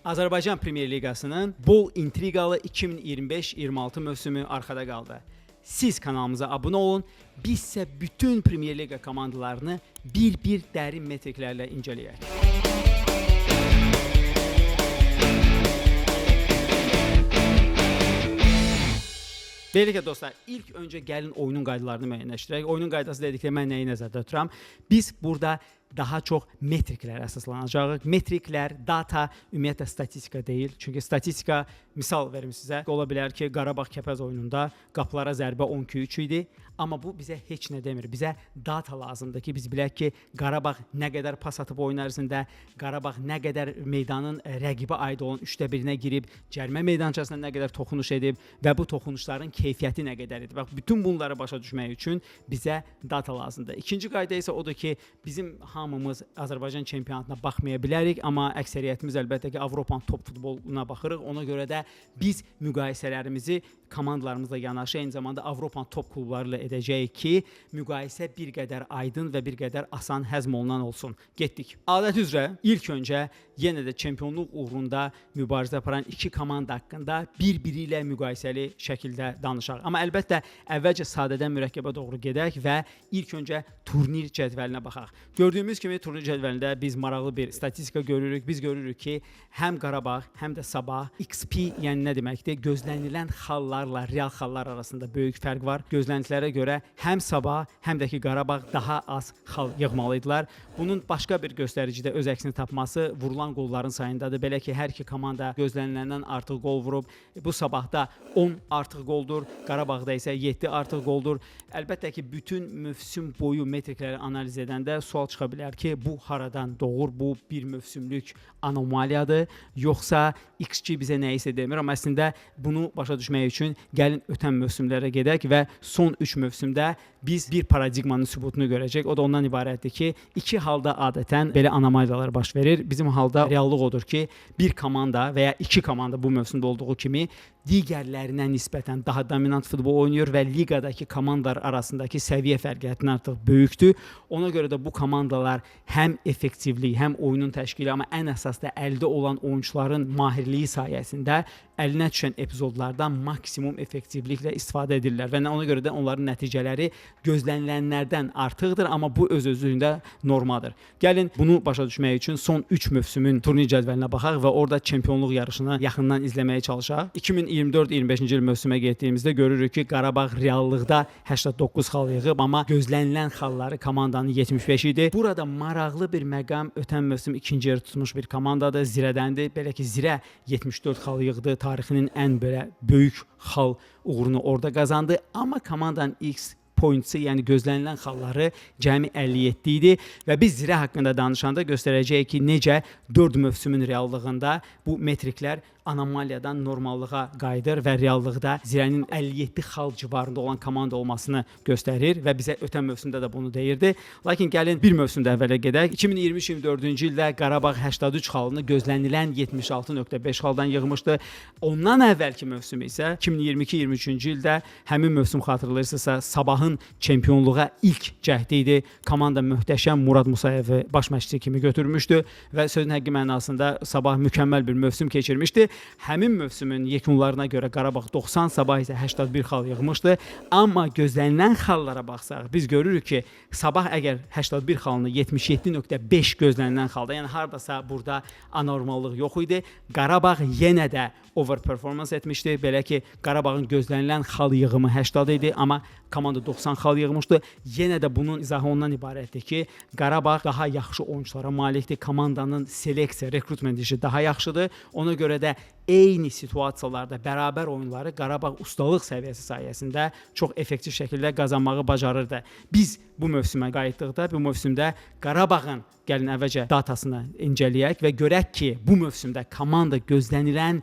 Azərbaycan Premyer Liqasının bol intriqalı 2025-26 mövsümü arxada qaldı. Siz kanalımıza abunə olun, biz isə bütün Premyer Liqa komandalarını bir dərin metriklərlə incələyək. Beləliklə dostlar, ilk öncə gəlin oyunun qaydalarını müəyyənləşdirək. Oyunun qaydası dedikdə mən nəyi nəzərdə tuturam? Biz burada daha çox metriklərə əsaslanacağıq. Metriklər, data ümumiyyətlə statistika deyil. Çünki statistika, misal verim sizə, ola bilər ki, Qarabağ Kəpəz oyununda qapılara zərbə 12-3 idi. Amma bu bizə heç nə demir. Bizə data lazımdır ki, biz bilək ki, Qarabağ nə qədər pas atıb oyun ərzində, Qarabağ nə qədər meydanın rəqibə aid olan 1/3-ə girib, cərimə meydançasına nə qədər toxunuş edib və bu toxunuşların keyfiyyəti nə qədər idi. Bax, bütün bunları başa düşmək üçün bizə data lazımdır. İkinci qayda isə odur ki, bizim hamımız Azərbaycan çempionatına baxmaya bilərik, amma əksəriyyətimiz əlbəttə ki, Avropanın top futboluna baxırıq. Ona görə də biz müqayisələrimizi komandalarımızla yanaşı, eyni zamanda Avropanın top klubları ilə edəcəyik ki, müqayisə bir qədər aydın və bir qədər asan həzm olunan olsun. Getdik. Adət üzrə ilk öncə yenə də çempionluq uğrunda mübarizə aparan iki komanda haqqında bir-biri ilə müqayisəli şəkildə danışaq. Amma əlbəttə əvvəlcə sadədən mürəkkəbə doğru gedək və ilk öncə turnir cədvəlinə baxaq. Gördüyümüz kimi turnir cədvəlində biz maraqlı bir statistika görürük. Biz görürük ki, həm Qarabağ, həm də Sabah XP, yəni nə deməkdir? Gözlənilən xallarla real xallar arasında böyük fərq var. Gözləntilərə görə həm Sabah, həm də ki Qarabağ daha az xal yığmalıydılar. Bunun başqa bir göstəricidə öz əksini tapması vurulan qolların sayındadır. Belə ki, hər iki komanda gözləniləndən artıq qol vurub. Bu Sabahda 10 artıq qoldur, Qarabağda isə 7 artıq qoldur. Əlbəttə ki, bütün mövsüm boyu metrikləri analiz edəndə sual çıxa bilər ki, bu haradan doğur? Bu bir mövsümlük anomaliyadır, yoxsa XG bizə nəyisə demir. Amma əslində bunu başa düşmək üçün gəlin ötən mövsümlərə gedək və son 3 mövsümdə biz bir paradigmanın sübutunu görəcək. O da ondan ibarətdir ki, iki halda adətən belə anomaliyalar baş verir. Bizim halda reallıq odur ki, bir komanda və ya iki komanda bu mövsümdə olduğu kimi digərlərinə nisbətən daha dominant futbol oynayır və liqadakı komandalar arasındakı səviyyə fərqi həddindən artıq böyükdür. Ona görə də bu komandalar həm effektivlik, həm oyunun təşkili, amma ən əsas da əldə olan oyunçuların mahirliyi sayəsində əlinə düşən epizodlardan maksimum effektivliklə istifadə edirlər və ona görə də onların nəticələri gözlənilənlərdən artıqdır, amma bu öz-özlüyündə normadır. Gəlin bunu başa düşmək üçün son 3 mövsümün turnir cədvəlinə baxaq və orada çempionluq yarışını yaxından izləməyə çalışaq. 2024-25-ci il mövsümə getdiyimizdə görürük ki, Qarabağ reallıqda 89 xal yığıb, amma gözlənilən xalları komandanın 75 idi. Burada maraqlı bir məqam ötən mövsüm ikinci yer tutmuş bir komandadır, Zirədəndir. Belə ki, Zirə 74 xal yığdı, tarixinin ən belə böyük xal uğurunu orada qazandı, amma komandanın X pointsi, yəni gözlənilən xalları cəmi 57 idi və biz Zirə haqqında danışanda göstərəcəyik ki, necə 4 mövsümün reallığında bu metriklər anomaliyadan normallığa qayıdır və reallıqda Zirənin 57 xal civarında olan komanda olmasını göstərir və bizə ötən mövsümdə də bunu deyirdi. Lakin gəlin bir mövsümdə əvvələ gedək. 2023-24-cü ildə Qarabağ 83 xalını gözlənilən 76.5 xaldan yığmışdı. Ondan əvvəlki mövsüm isə 2022-23-cü ildə həmin mövsüm xatırlayırsınızsa Sabahın çempionluğa ilk cəhdi idi. Komanda möhtəşəm Murad Musayevi baş məşqçi kimi götürmüşdü və sözün həqiqi mənasında Sabah mükəmməl bir mövsüm keçirmişdi. Həmin mövsümün yekunlarına görə Qarabağ 90, Sabah isə 81 xal yığmışdı. Amma gözlənilən xallara baxsaq, biz görürük ki, Sabah əgər 81 xalını 77.5 gözlənilən xalda, yəni hardasa burada anormallıq yox idi. Qarabağ yenə də overperformans etmişdi. Belə ki, Qarabağın gözlənilən xal yığımı 80 idi, amma komanda 90 xal yığmışdı. Yenə də bunun izahı ondan ibarətdir ki, Qarabağ daha yaxşı oyunçulara malikdir. Komandanın seleksiya, rekrutment işi daha yaxşıdır. Ona görə də eyni situasiyalarda bərabər oyunları Qarabağ ustalıq səviyyəsi sayəsində çox effektiv şəkildə qazanmağı bacarırdı. Biz bu mövsümə qayıtdıqda, bu mövsümdə Qarabağın gəlin əvvəlcə datasını incələyək və görək ki, bu mövsümdə komanda gözlənilən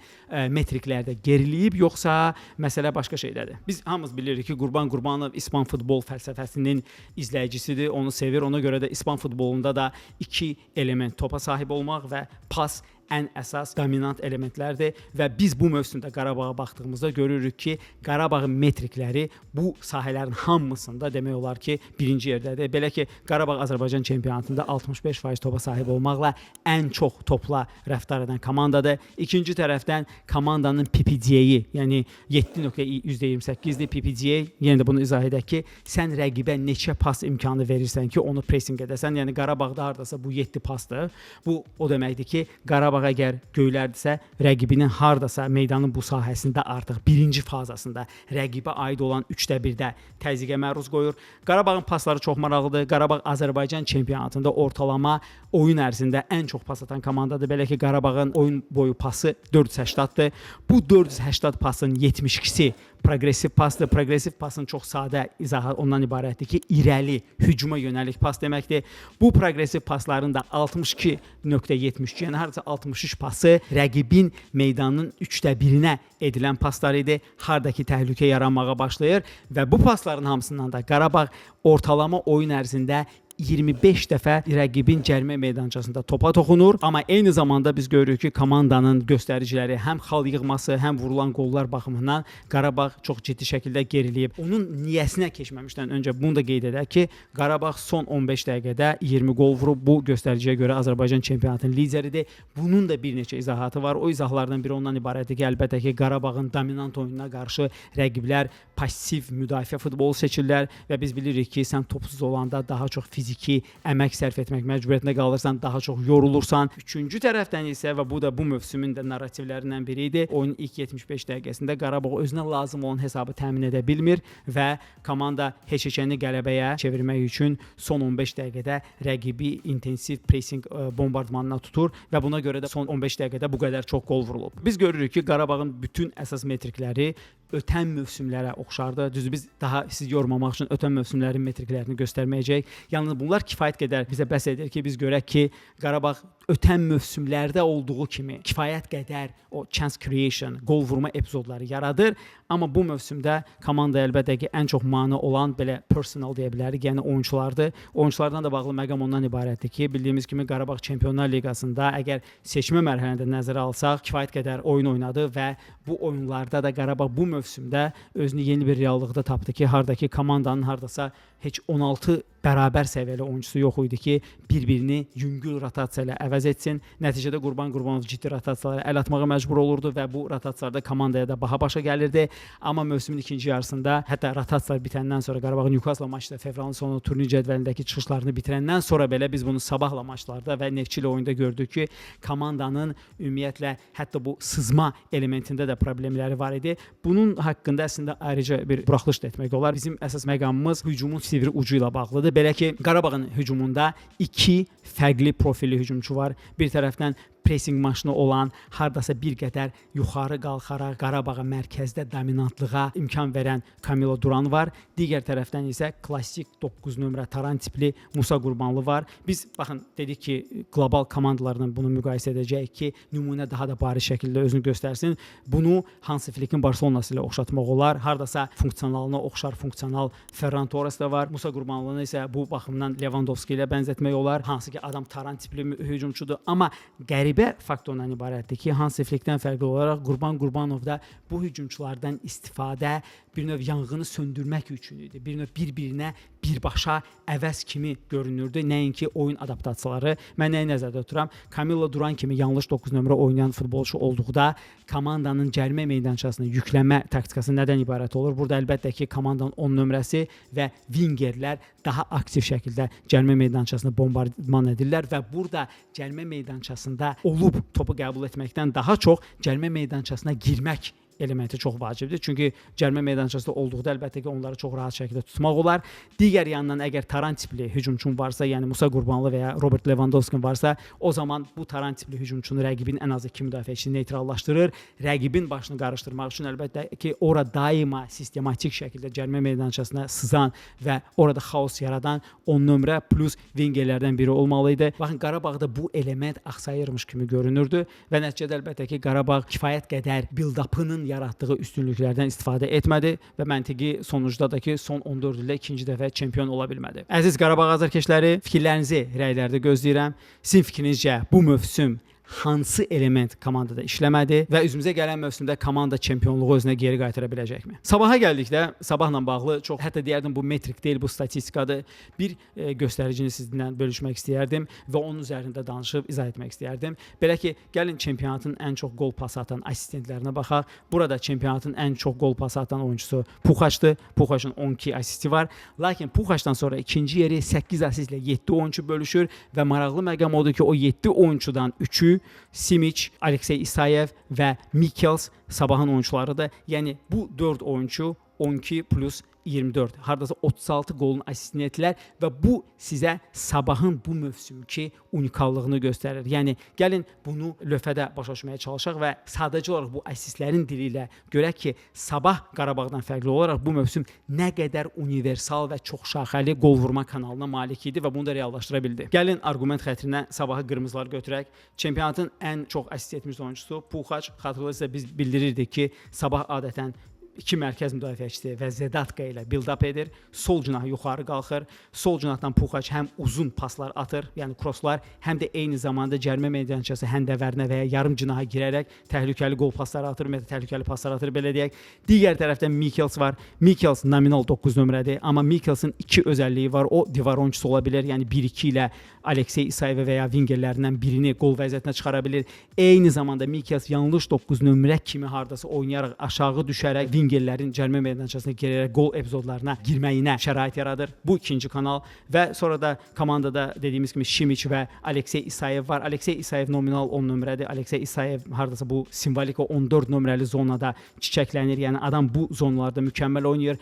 metriklərdə geriləyib, yoxsa məsələ başqa şeydədir. Biz hamımız bilirik ki, Qurban Qurbanov İspan futbol fəlsəfəsinin izləyicisidir, onu sevir. Ona görə də İspan futbolunda da iki element, topa sahib olmaq və pas ən əsas dominant elementlərdir və biz bu mövsümdə Qarabağa baxdığımızda görürük ki, Qarabağın metrikləri bu sahələrin hamısında demək olar ki, birinci yerdədir. Belə ki, Qarabağ Azərbaycan çempionatında 65% topa sahib olmaqla ən çox topla rəftar edən komandadır. İkinci tərəfdən komandanın PPG-yi, yəni 7.28-dir PPG. Yenə də bunu izah edək ki, sən rəqibə neçə pas imkanı verirsən ki, onu pressing edəsən. Yəni Qarabağda hardasa bu 7 pasdır. Bu o deməkdir ki, Qarabağ əgər göylərdirsə, rəqibinin hardasa meydanın bu sahəsində artıq birinci fazasında rəqibə aid olan 1/3-də təzyiqə məruz qoyur. Qarabağın pasları çox maraqlıdır. Qarabağ Azərbaycan çempionatında ortalama oyun ərzində ən çox pas atan komandadır. Belə ki, Qarabağın oyun boyu pası 480-dır. Bu 480 pasın 72-si progressiv pasdır. Progressiv pasın çox sadə izahı ondan ibarətdir ki, irəli, hücuma yönəlik pas deməkdir. Bu progressiv pasların da 62.72, yəni hardasa 63 pası rəqibin meydanın 1/3-nə edilən paslar idi. Hardakı təhlükə yaranmağa başlayır və bu pasların hamısından da Qarabağ ortalama oyun ərzində 25 dəfə rəqibin cərimə meydançasında topa toxunur. Amma eyni zamanda biz görürük ki, komandanın göstəriciləri həm xal yığması, həm vurulan qollar baxımından Qarabağ çox ciddi şəkildə geriləyib. Onun niyyəsinə keçməmişdən öncə bunu da qeyd edək ki, Qarabağ son 15 dəqiqədə 20 qol vurub. Bu göstəriciyə görə Azərbaycan çempionatının lideridir. Bunun da bir neçə izahatı var. O izahlardan biri ondan ibarətdir ki, əlbəttə ki, Qarabağın dominant oyununa qarşı rəqiblər pasiv müdafiə futbolu seçirlər və biz bilirik ki, sən topsuz olanda daha çox fiziki əmək sərf etmək məcburiyyətində qalırsan, daha çox yorulursan. Üçüncü tərəfdən isə və bu da bu mövsümün də narrativlərindən biri idi. Oyunun ilk 75 dəqiqəsində Qarabağ özünə lazım olan hesabı təmin edə bilmir və komanda heç-heçəni qələbəyə çevirmək üçün son 15 dəqiqədə rəqibi intensiv pressing bombardmanına tutur və buna görə də son 15 dəqiqədə bu qədər çox qol vurulub. Biz görürük ki, Qarabağın bütün əsas metrikləri ötən mövsümlərə oxşardı. Düzdür, biz daha sizi yormamaq üçün ötən mövsümlərin metriklərini göstərməyəcəyik. Yalnız bunlar kifayət qədər bizə bəs edir ki, biz görək ki, Qarabağ ötən mövsümlərdə olduğu kimi kifayət qədər o chance creation, qol vurma epizodları yaradır. Amma bu mövsümdə komanda əlbəttə ki, ən çox mane olan belə personal deyə bilərik, yəni oyunçulardır. Oyunçulardan da bağlı məqam ondan ibarətdir ki, bildiyimiz kimi Qarabağ Çempionlar Liqasında əgər seçmə mərhələsində nəzərə alsaq, kifayət qədər oyun oynadı və bu oyunlarda da Qarabağ bu mövsümdə özünü yeni bir reallıqda tapdı ki, hardakı komandanın hardasa heç 16 bərabər səviyyəli oyuncusu yox idi ki, bir-birini yüngül rotasiya ilə əvəz etsin. Nəticədə Qurban Qurbanov ciddi rotasiyalara əl atmağa məcbur olurdu və bu rotasiyalarda komandaya da baha başa gəlirdi. Amma mövsümün ikinci yarısında, hətta rotasiyalar bitəndən sonra Qarabağ Newcastle maçda fevralın sonu turnir cədvəlindəki çıxışlarını bitirəndən sonra belə biz bunu sabahla maçlarda və Neftçi ilə oyunda gördük ki, komandanın ümumiyyətlə hətta bu sızma elementində də problemləri var idi. Bunun haqqında əslində ayrıca bir buraxılış da etmək olar. Bizim əsas məqamımız hücumun sivri ucu ilə bağlıdır. Belə ki, Qarabağın hücumunda iki fərqli profilli hücumçu var. Bir tərəfdən pressing maşını olan, hardasa bir qədər yuxarı qalxaraq Qarabağa mərkəzdə dominantlığa imkan verən Kamilo Duran var. Digər tərəfdən isə klassik 9 nömrə taran tipli Musa Qurbanlı var. Biz baxın dedik ki, qlobal komandalarla bunu müqayisə edəcəyik ki, nümunə daha da bariz şəkildə özünü göstərsin. Bunu Hansi Flick'in Barcelonası ilə oxşatmaq olar. Hardasa funksionalına oxşar funksional Ferran Torres da var. Musa Qurbanlını isə bu baxımdan Lewandowski ilə bənzətmək olar. Hansı ki, adam taran tipli hücumçudur, amma qəribə faktordan ibarətdir ki, Hansi Flick'dən fərqli olaraq Qurban Qurbanovda bu hücumçulardan istifadə bir növ yanğını söndürmək üçün idi. Bir növ bir-birinə birbaşa əvəz kimi görünürdü. Nəinki oyun adaptasiyaları. Mən nəyi nəzərdə tuturam? Kamilo Duran kimi yanlış 9 nömrə oynayan futbolçu olduqda komandanın cərimə meydançasına yükləmə taktikası nədən ibarət olur? Burada əlbəttə ki, komandanın 10 nömrəsi və wingerlər daha aktiv şəkildə cərimə meydançasına bombardman edirlər və burada cərimə meydançasında olub topu qəbul etməkdən daha çox cərimə meydançasına girmək elementi çox vacibdir. Çünki cərimə meydançasında olduqda əlbəttə ki, onları çox rahat şəkildə tutmaq olar. Digər yandan əgər taran tipli hücumçun varsa, yəni Musa Qurbanlı və ya Robert Lewandowski varsa, o zaman bu taran tipli hücumçunu rəqibin ən azı 2 müdafiəçisini neytrallaşdırır. Rəqibin başını qarışdırmaq üçün əlbəttə ki, ora daima sistematik şəkildə cərimə meydançasına sızan və orada xaos yaradan 10 nömrə plus wingerlərdən biri olmalı idi. Baxın, Qarabağda bu element axsayırmış kimi görünürdü və nəticədə əlbəttə ki, Qarabağ kifayət qədər build-up'ının yaratdığı üstünlüklərdən istifadə etmədi və məntiqi sonucda da ki, son 14 ildə ikinci dəfə çempion ola bilmədi. Əziz Qarabağ azarkeşləri, fikirlərinizi rəylərdə gözləyirəm. Sizin fikrinizcə bu mövsüm hansı element komandada işləmədi və üzümüzə gələn mövsümdə komanda çempionluğu özünə geri qaytara biləcəkmi? Sabaha gəldikdə, sabahla bağlı çox, hətta deyərdim bu metrik deyil, bu statistikadır. Bir göstəricini sizinlə bölüşmək istəyərdim və onun üzərində danışıb izah etmək istəyərdim. Belə ki, gəlin çempionatın ən çox gol pas atan assistentlərinə baxaq. Burada çempionatın ən çox gol pas atan oyuncusu Puxaçdır. Puxaçın 12 assisti var. Lakin Puxaçdan sonra ikinci yeri 8 assistlə 7 oyuncu bölüşür və maraqlı məqam odur ki, o 7 oyuncudan 3-ü Simic, Aleksey Isayev və Michels Sabahın oyuncularıdır. Yəni bu 4 oyuncu 12 plus 24, hardasa 36 qolun assistini etdilər və bu sizə Sabahın bu mövsümki unikallığını göstərir. Yəni gəlin bunu lövhədə başa düşməyə çalışaq və sadəcə olaraq bu assistlərin dili ilə görək ki, Sabah Qarabağdan fərqli olaraq bu mövsüm nə qədər universal və çoxşaxəli qol vurma kanalına malik idi və bunu da reallaşdıra bildi. Gəlin arqument xətrinə Sabahı qırmızılar götürək. Çempionatın ən çox assist etmiş oyuncusu Puxaç. Xatırlayırsınızsa biz bildirirdik ki, Sabah adətən 2 mərkəz müdafiəçisi və Zedatka ilə build-up edir. Sol cinah yuxarı qalxır. Sol cinahdan Puxaç həm uzun paslar atır, yəni crosslar, həm də eyni zamanda cərimə meydançası həndəvərinə və ya yarım cinaha girərək təhlükəli qol pasları atır, təhlükəli paslar atır, belə deyək. Digər tərəfdən Michels var. Michels nominal 9 nömrədir, amma Michelsin 2 özəlliyi var. O divar oyuncusu ola bilər, yəni 1-2 ilə Aleksey Isayev və ya wingerlərindən birini qol vəziyyətinə çıxara bilir. Eyni zamanda Michels yanlış 9 nömrə kimi hardasa oynayaraq aşağı düşərək wingerlərin cərimə meydançasına girərək qol epizodlarına girməyinə şərait yaradır. Bu ikinci kanal və sonra da komandada dediyimiz kimi Simic və Aleksey Isayev var. Aleksey Isayev nominal 10 nömrədir. Aleksey Isayev hardasa bu simvolik 14 nömrəli zonada çiçəklənir. Yəni adam bu zonalarda mükəmməl oynayır.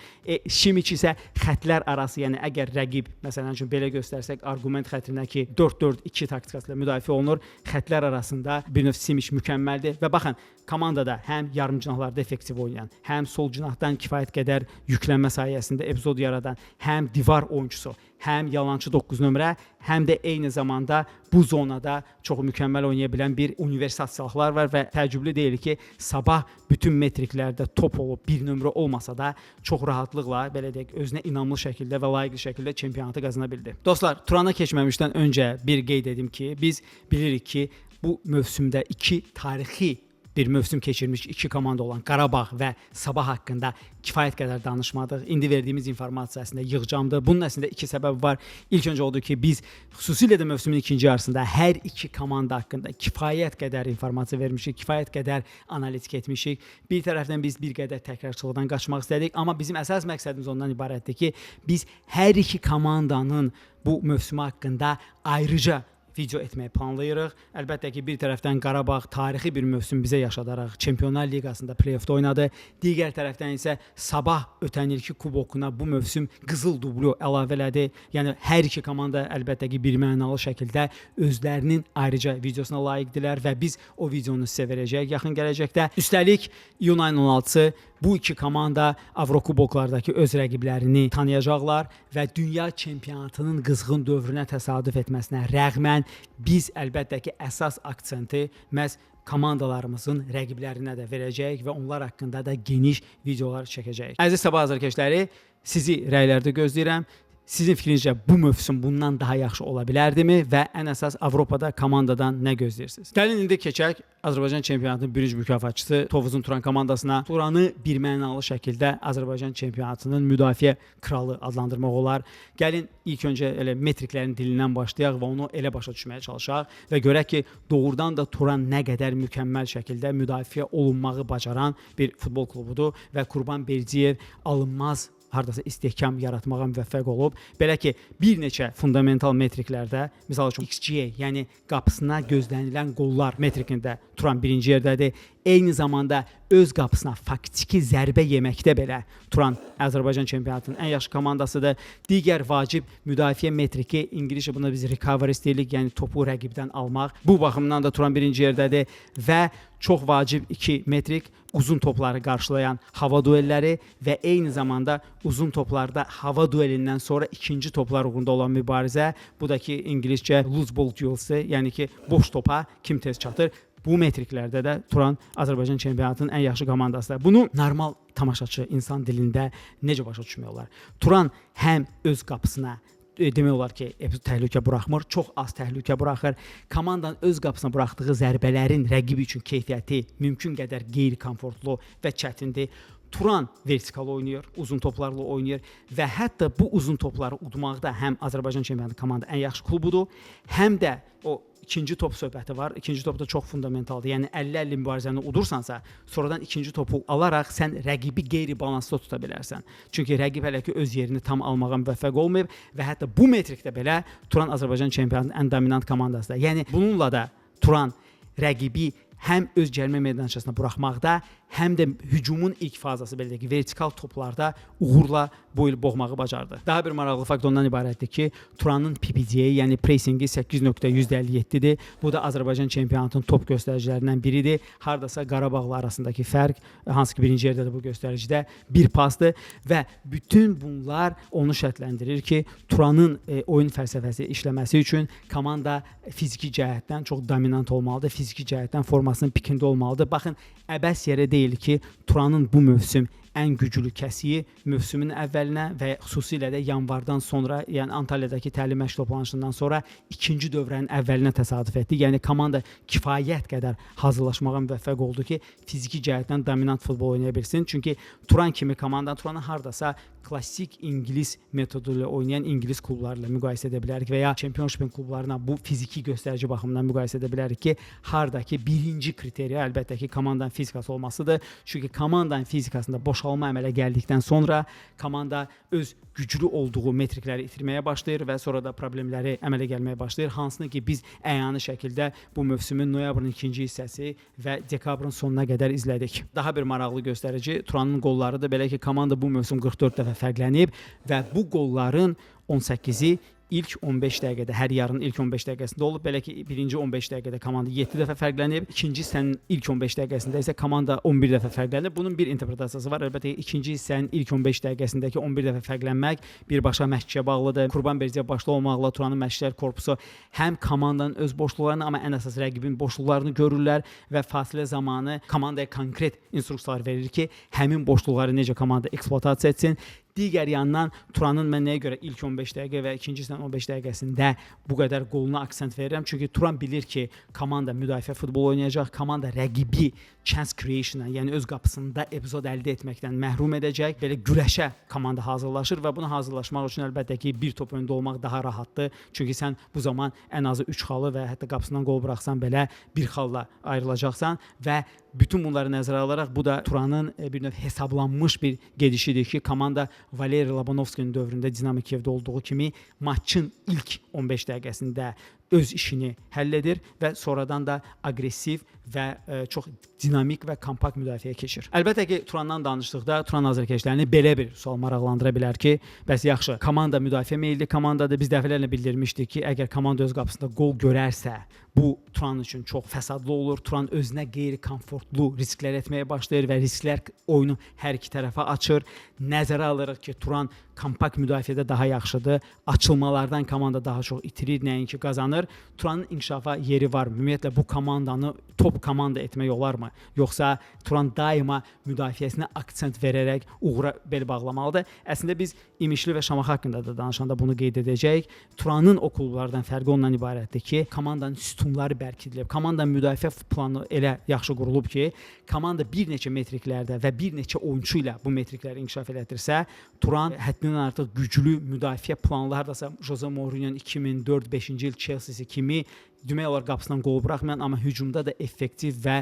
Simic isə xətlər arası, yəni əgər rəqib məsələn üçün belə göstərsək arqument xətrinə ki 4-4-2 taktikası ilə müdafiə olunur. Xətlər arasında bir növ Simic mükəmməldir və baxın komandada həm yarım cinahlarda effektiv oynayan, həm sol cinahdan kifayət qədər yüklənmə sayəsində epizod yaradan, həm divar oyuncusu, həm yalançı 9 nömrə, həm də eyni zamanda bu zonada çox mükəmməl oynaya bilən bir universal silahlar var və təəccüblü deyil ki, Sabah bütün metriklərdə top olub bir nömrə olmasa da çox rahatlıqla, belə deyək, özünə inamlı şəkildə və layiqli şəkildə çempionatı qazana bildi. Dostlar, Turana keçməmişdən öncə bir qeyd edim ki, biz bilirik ki, bu mövsümdə 2 tarixi bir mövsüm keçirmiş 2 komanda olan Qarabağ və Sabah haqqında kifayət qədər danışmadıq. İndi verdiyimiz informasiya əslində yığcamdır. Bunun əslində 2 səbəbi var. İlk öncə odur ki, biz xüsusilə də mövsümün ikinci yarısında hər 2 komanda haqqında kifayət qədər informasiya vermişik, kifayət qədər analitik etmişik. Bir tərəfdən biz bir qədər təkrarçılıqdan qaçmaq istədik, amma bizim əsas məqsədimiz ondan ibarətdir ki, biz hər 2 komandanın bu mövsümü haqqında ayrıca video etməyi planlayırıq. Əlbəttə ki, bir tərəfdən Qarabağ tarixi bir mövsüm bizə yaşadaraq Çempionlar Liqasında play-offda oynadı. Digər tərəfdən isə Sabah ötən ilki kubokuna bu mövsüm qızıl dublu əlavə elədi. Yəni hər 2 komanda əlbəttə ki, bir mənalı şəkildə özlərinin ayrıca videosuna layiqdilər və biz o videonu sizə verəcəyik yaxın gələcəkdə. Üstəlik iyun ayının 16-sı bu 2 komanda Avrokuboklardakı öz rəqiblərini tanıyacaqlar və dünya çempionatının qızğın dövrünə təsadüf etməsinə rəğmən biz əlbəttə ki, əsas aksenti məhz komandalarımızın rəqiblərinə də verəcəyik və onlar haqqında da geniş videolar çəkəcəyik. Əziz Sabah azarkeşləri, sizi rəylərdə gözləyirəm. Sizin fikrinizcə bu mövsüm bundan daha yaxşı ola bilərdimi və ən əsas Avropada komandadan nə gözləyirsiniz? Gəlin indi keçək Azərbaycan çempionatının bürünc mükafatçısı Tovuzun Turan komandasına. Turanı bir mənalı şəkildə Azərbaycan çempionatının müdafiə kralı adlandırmaq olar. Gəlin ilk öncə elə metriklərin dilindən başlayaq və onu elə başa düşməyə çalışaq və görək ki, doğrudan da Turan nə qədər mükəmməl şəkildə müdafiə olunmağı bacaran bir futbol klubudur və Qurban Berdiyev alınmaz hardasa istehkam yaratmağa müvəffəq olub. Belə ki, bir neçə fundamental metriklərdə, misal üçün XG, yəni qapısına gözlənilən qollar metrikində Turan birinci yerdədir. Eyni zamanda öz qapısına faktiki zərbə yeməkdə belə Turan Azərbaycan çempionatının ən yaxşı komandasıdır. Digər vacib müdafiə metriki, İngiliscə buna biz recovery deyirik, yəni topu rəqibdən almaq. Bu baxımdan da Turan birinci yerdədir və çox vacib 2 metrik uzun topları qarşılayan hava duelləri və eyni zamanda uzun toplarda hava duelindən sonra ikinci toplar uğrunda olan mübarizə. Bu da ki, İngiliscə loose ball duels-dır, yəni ki, boş topa kim tez çatır. Bu metriklərdə də Turan Azərbaycan çempionatının ən yaxşı komandasıdır. Bunu normal tamaşaçı insan dilində necə başa düşmək olar? Turan həm öz qapısına demək olar ki, təhlükə buraxmır, çox az təhlükə buraxır. Komandanın öz qapısına buraxdığı zərbələrin rəqibi üçün keyfiyyəti mümkün qədər qeyri-komfortlu və çətindir. Turan vertikal oynayır, uzun toplarla oynayır və hətta bu uzun topları udmaqda həm Azərbaycan çempionatı komanda ən yaxşı klubudur, həm də o ikinci top söhbəti var. İkinci top da çox fundamentaldır. Yəni 50-50 mübarizəni udursansa, sonradan ikinci topu alaraq sən rəqibi qeyri-balansda tuta bilərsən. Çünki rəqib hələ ki öz yerini tam almağa müvəffəq olmayıb və hətta bu metrikdə belə Turan Azərbaycan çempionatının ən dominant komandasıdır. Yəni bununla da Turan rəqibi həm öz cərimə meydançasına buraxmaqda, həm də hücumun ilk fazası belə ki, vertikal toplarda uğurla bu il boğmağı bacardı. Daha bir maraqlı fakt ondan ibarətdir ki, Turanın PPG-yi, yəni pressingi 8.57-dir. Bu da Azərbaycan çempionatının top göstəricilərindən biridir. Hardasa Qarabağla arasındakı fərq, hansı ki birinci yerdədir bu göstəricidə, bir pasdır və bütün bunlar onu şərtləndirir ki, Turanın oyun fəlsəfəsi işləməsi üçün komanda fiziki cəhətdən çox dominant olmalıdır, fiziki cəhətdən formasının pikində olmalıdır. Baxın, əbəs yerə deyil ki, Turanın bu mövsüm ən güclü kəsiyi mövsümün əvvəlinə və xüsusilə də yanvardan sonra, yəni Antalyadakı təlim məşq toplanışından sonra ikinci dövrənin əvvəlinə təsadüf etdi. Yəni komanda kifayət qədər hazırlaşmağa müvəffəq oldu ki, fiziki cəhətdən dominant futbol oynaya bilsin. Çünki Turan kimi komanda, Turanı hardasa klassik İngilis metodu ilə oynayan İngilis klubları ilə müqayisə edə bilərik və ya Championship klublarına bu fiziki göstərici baxımından müqayisə edə bilərik ki, hardakı birinci kriteriya əlbəttə ki, komandanın fizikası olmasıdır. Çünki komandanın fizikasında boşalma əmələ gəldikdən sonra komanda öz güclü olduğu metrikləri itirməyə başlayır və sonra da problemləri əmələ gəlməyə başlayır. Hansını ki biz əyani şəkildə bu mövsümün noyabrın ikinci hissəsi və dekabrın sonuna qədər izlədik. Daha bir maraqlı göstərici Turanın qollarıdır. Belə ki, komanda bu mövsüm 44 dəfə fərqlənib və bu qolların 18-i ilk 15 dəqiqədə, hər yarının ilk 15 dəqiqəsində olub. Belə ki, birinci 15 dəqiqədə komanda 7 dəfə fərqlənib. İkinci hissənin ilk 15 dəqiqəsində isə komanda 11 dəfə fərqlənib. Bunun bir interpretasiyası var. Əlbəttə, ikinci hissənin ilk 15 dəqiqəsindəki 11 dəfə fərqlənmək birbaşa məşqçiyə bağlıdır. Qurbanberdiyev başda olmaqla Turanın məşqçilər korpusu həm komandanın öz boşluqlarını, amma ən əsas rəqibin boşluqlarını görürlər və fasilə zamanı komandaya konkret instruksiyalar verir ki, həmin boşluqları necə komanda eksploatasiya etsin. Digər yandan Turanın mən nəyə görə ilk 15 dəqiqə və ikinci hissənin 15 dəqiqəsində bu qədər qoluna aksent verirəm? Çünki Turan bilir ki, komanda müdafiə futbol oynayacaq, komanda rəqibi chance creation-a, yəni öz qapısında epizod əldə etməkdən məhrum edəcək. Belə güləşə komanda hazırlaşır və buna hazırlaşmaq üçün əlbəttə ki, bir top öndə olmaq daha rahatdır. Çünki sən bu zaman ən azı 3 xalı və hətta qapısından qol buraxsan belə bir xalla ayrılacaqsan və bütün bunları nəzərə alaraq bu da Turanın bir növ hesablanmış bir gedişidir ki, komanda Valeri Labanovskinin dövründə Dinamo Kiyevdə olduğu kimi maçın ilk 15 dəqiqəsində öz işini həll edir və sonradan da aqressiv və çox dinamik və kompakt müdafiəyə keçir. Əlbəttə ki, Turandan danışdıqda Turan azarkeşlərini belə bir sual maraqlandıra bilər ki, bəs yaxşı, komanda müdafiə meyilli komandadır. Biz dəfələrlə bildirmişdik ki, əgər komanda öz qapısında qol görərsə, bu Turan üçün çox fəsadlı olur. Turan özünə qeyri-komfortlu risklər etməyə başlayır və risklər oyunu hər iki tərəfə açır. Nəzərə alırıq ki, Turan kompakt müdafiədə daha yaxşıdır. Açılmalardan komanda daha çox itirir, nəinki qazanır. Turanın inkişafa yeri var. Ümumiyyətlə bu komandanı top komanda etmək olarmı? Yoxsa Turan daima müdafiəsinə aksent verərək uğura bel bağlamalıdır? Əslində biz İmişli və Şamaxı haqqında da danışanda bunu qeyd edəcəyik. Turanın o klublardan fərqi ondan ibarətdir ki, komandanın sütunları bərkidilib. Komandanın müdafiə planı elə yaxşı qurulub ki, komanda bir neçə metriklərdə və bir neçə oyunçu ilə bu metrikləri inkişaf elətdirsə, Turan həddindən artıq güclü müdafiə planlı, hardasa Jose Mourinho'nun 2004-5-ci il Chelsea kimi demək olar qapısından qol buraxmayan, amma hücumda da effektiv və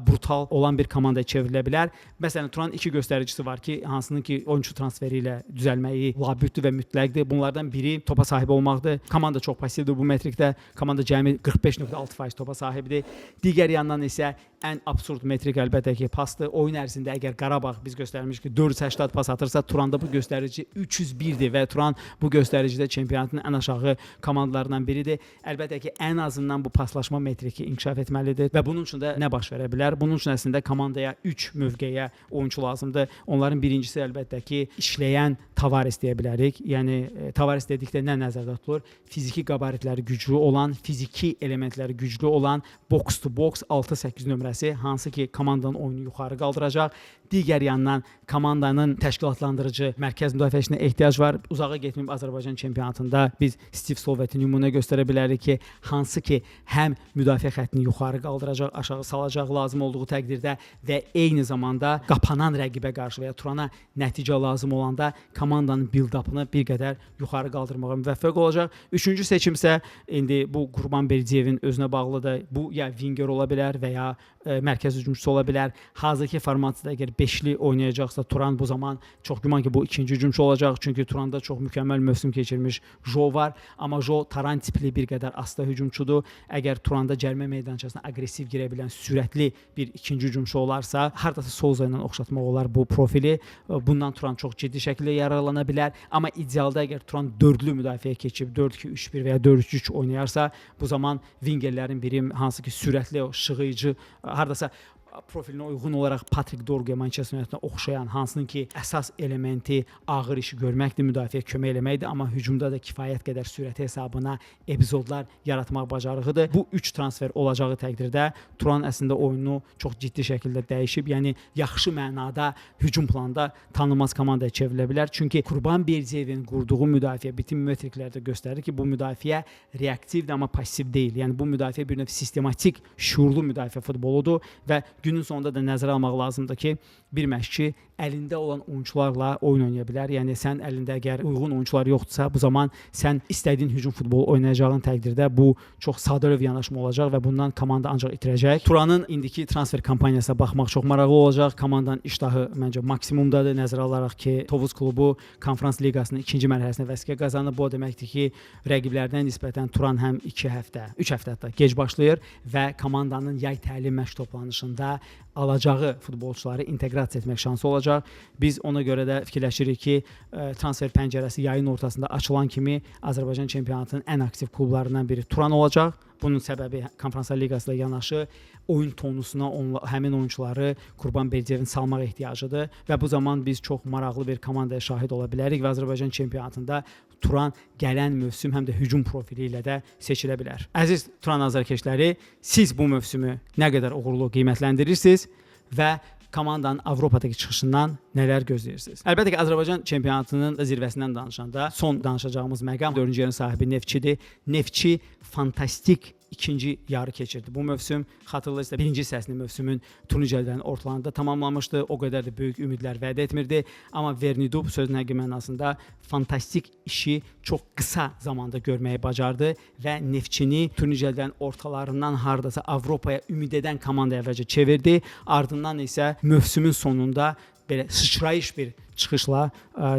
brutal olan bir komandaya çevrilə bilər. Məsələn, Turanın iki göstəricisi var ki, hansının ki oyunçu transferi ilə düzəlməyi labüddür və mütləqdir. Bunlardan biri topa sahib olmaqdır. Komanda çox passivdir bu metrikdə. Komanda cəmi 45.6% topa sahibdir. Digər yandan isə ən absurd metrik əlbəttə ki pasdır. Oyun ərzində əgər Qarabağ biz göstərmiş ki 480 pas atırsa, Turanda bu göstərici 301-dir və Turan bu göstəricidə çempionatın ən aşağı komandalarından biridir. Əlbəttə ki, ən azından bu paslaşma metriki inkişaf etməlidir və bunun üçün də nə baş verə bilər? Bunun üçün əslində komandaya 3 mövqeyə oyunçu lazımdır. Onların birincisi əlbəttə ki, işləyən Tavares deyə bilərik. Yəni Tavares dedikdə nə nəzərdə tutulur? Fiziki qabaritləri güclü olan, fiziki elementləri güclü olan, box to box 6-8 nömrəli məsələsi, hansı ki komandanın oyunu yuxarı qaldıracaq. Digər yandan komandanın təşkilatlandırıcı mərkəz müdafiəçisinə ehtiyac var. Uzağa getməyib Azərbaycan çempionatında biz Steve Solvetti nümunə göstərə bilərik ki, hansı ki həm müdafiə xəttini yuxarı qaldıracaq, aşağı salacaq lazım olduğu təqdirdə və eyni zamanda qapanan rəqibə qarşı və ya Turana nəticə lazım olanda komandanın build-up'ını bir qədər yuxarı qaldırmağa müvəffəq olacaq. Üçüncü seçim isə indi bu Qurban Berdiyevin özünə bağlıdır. Bu ya winger ola bilər və ya mərkəz hücumçusu ola bilər. Hazırki formatda əgər beşli oynayacaqsa Turan bu zaman çox güman ki bu ikinci hücumçu olacaq. Çünki Turanda çox mükəmməl mövsüm keçirmiş Jo var. Amma Jo Taran tipli bir qədər asta hücumçudur. Əgər Turanda cərimə meydançasına aqressiv girə bilən sürətli bir ikinci hücumçu olarsa, hardasa Souza ilə oxşatmaq olar bu profili. Bundan Turan çox ciddi şəkildə yararlana bilər. Amma idealda əgər Turan dördlü müdafiəyə keçib 4-2-3-1 və ya 4-3-3 oynayarsa, bu zaman wingerlərin biri hansı ki sürətli, şığıyıcı, hardasa profilinə uyğun olaraq Patrick Dorguya Manchester United-ə oxşayan, hansının ki əsas elementi ağır işi görməkdir, müdafiəyə kömək eləməkdir, amma hücumda da kifayət qədər sürəti hesabına epizodlar yaratmaq bacarığıdır. Bu 3 transfer olacağı təqdirdə Turan əslində oyunu çox ciddi şəkildə dəyişib, yəni yaxşı mənada hücum planında tanınmaz komandaya çevrilə bilər. Çünki Qurban Berdiyevin qurduğu müdafiə bütün metriklərdə göstərir ki, bu müdafiə reaktivdir, amma pasiv deyil. Yəni bu müdafiə bir növ sistematik, şuurlu müdafiə futboludur və günün sonunda da nəzərə almaq lazımdır ki, bir məşqçi əlində olan oyunçularla oyun oynaya bilər. Yəni sən əlində əgər uyğun oyunçular yoxdursa, bu zaman sən istədiyin hücum futbolu oynayacağın təqdirdə bu çox sadəlövh yanaşma olacaq və bundan komanda ancaq itirəcək. Turanın indiki transfer kampaniyasına baxmaq çox maraqlı olacaq. Komandanın iştahı məncə maksimumdadır. Nəzərə alaraq ki, Tovuz klubu Konferans Liqasının ikinci mərhələsində vəsiqə qazanıb. Bu o deməkdir ki, rəqiblərdən nisbətən Turan həm 2 həftə, 3 həftə hətta gec başlayır və komandanın yay təlim məşq toplanışında alacağı futbolçuları inteqrasiya etmək şansı olacaq. Biz ona görə də fikirləşirik ki, transfer pəncərəsi yayın ortasında açılan kimi Azərbaycan çempionatının ən aktiv klublarından biri Turan olacaq. Bunun səbəbi Konferans Liqası ilə yanaşı oyun tonusuna həmin oyunçuları Qurban Berdiyevin salmaq ehtiyacıdır və bu zaman biz çox maraqlı bir komandaya şahid ola bilərik və Azərbaycan çempionatında Turan gələn mövsüm həm də hücum profili ilə də seçilə bilər. Əziz Turan azarkeşləri, siz bu mövsümü nə qədər uğurlu qiymətləndirirsiniz və komandanın Avropadakı çıxışından nələr gözləyirsiniz? Əlbəttə ki, Azərbaycan çempionatının zirvəsindən danışanda son danışacağımız məqam 4-cü yerin sahibi Neftçidir. Neftçi fantastik ikinci yarı keçirdi. Bu mövsüm xatırlayırsınız, birinci hissəsini mövsümün turnir cədvəlinin ortalarında tamamlamışdı. O qədər də böyük ümidlər vəd etmirdi. Amma Vernidub sözün həqiqi mənasında fantastik işi çox qısa zamanda görməyi bacardı və Neftçini turnir cədvəlinin ortalarından hardasa Avropaya ümid edən komandaya əvvəlcə çevirdi. Ardından isə mövsümün sonunda belə sıçrayış bir çıxışla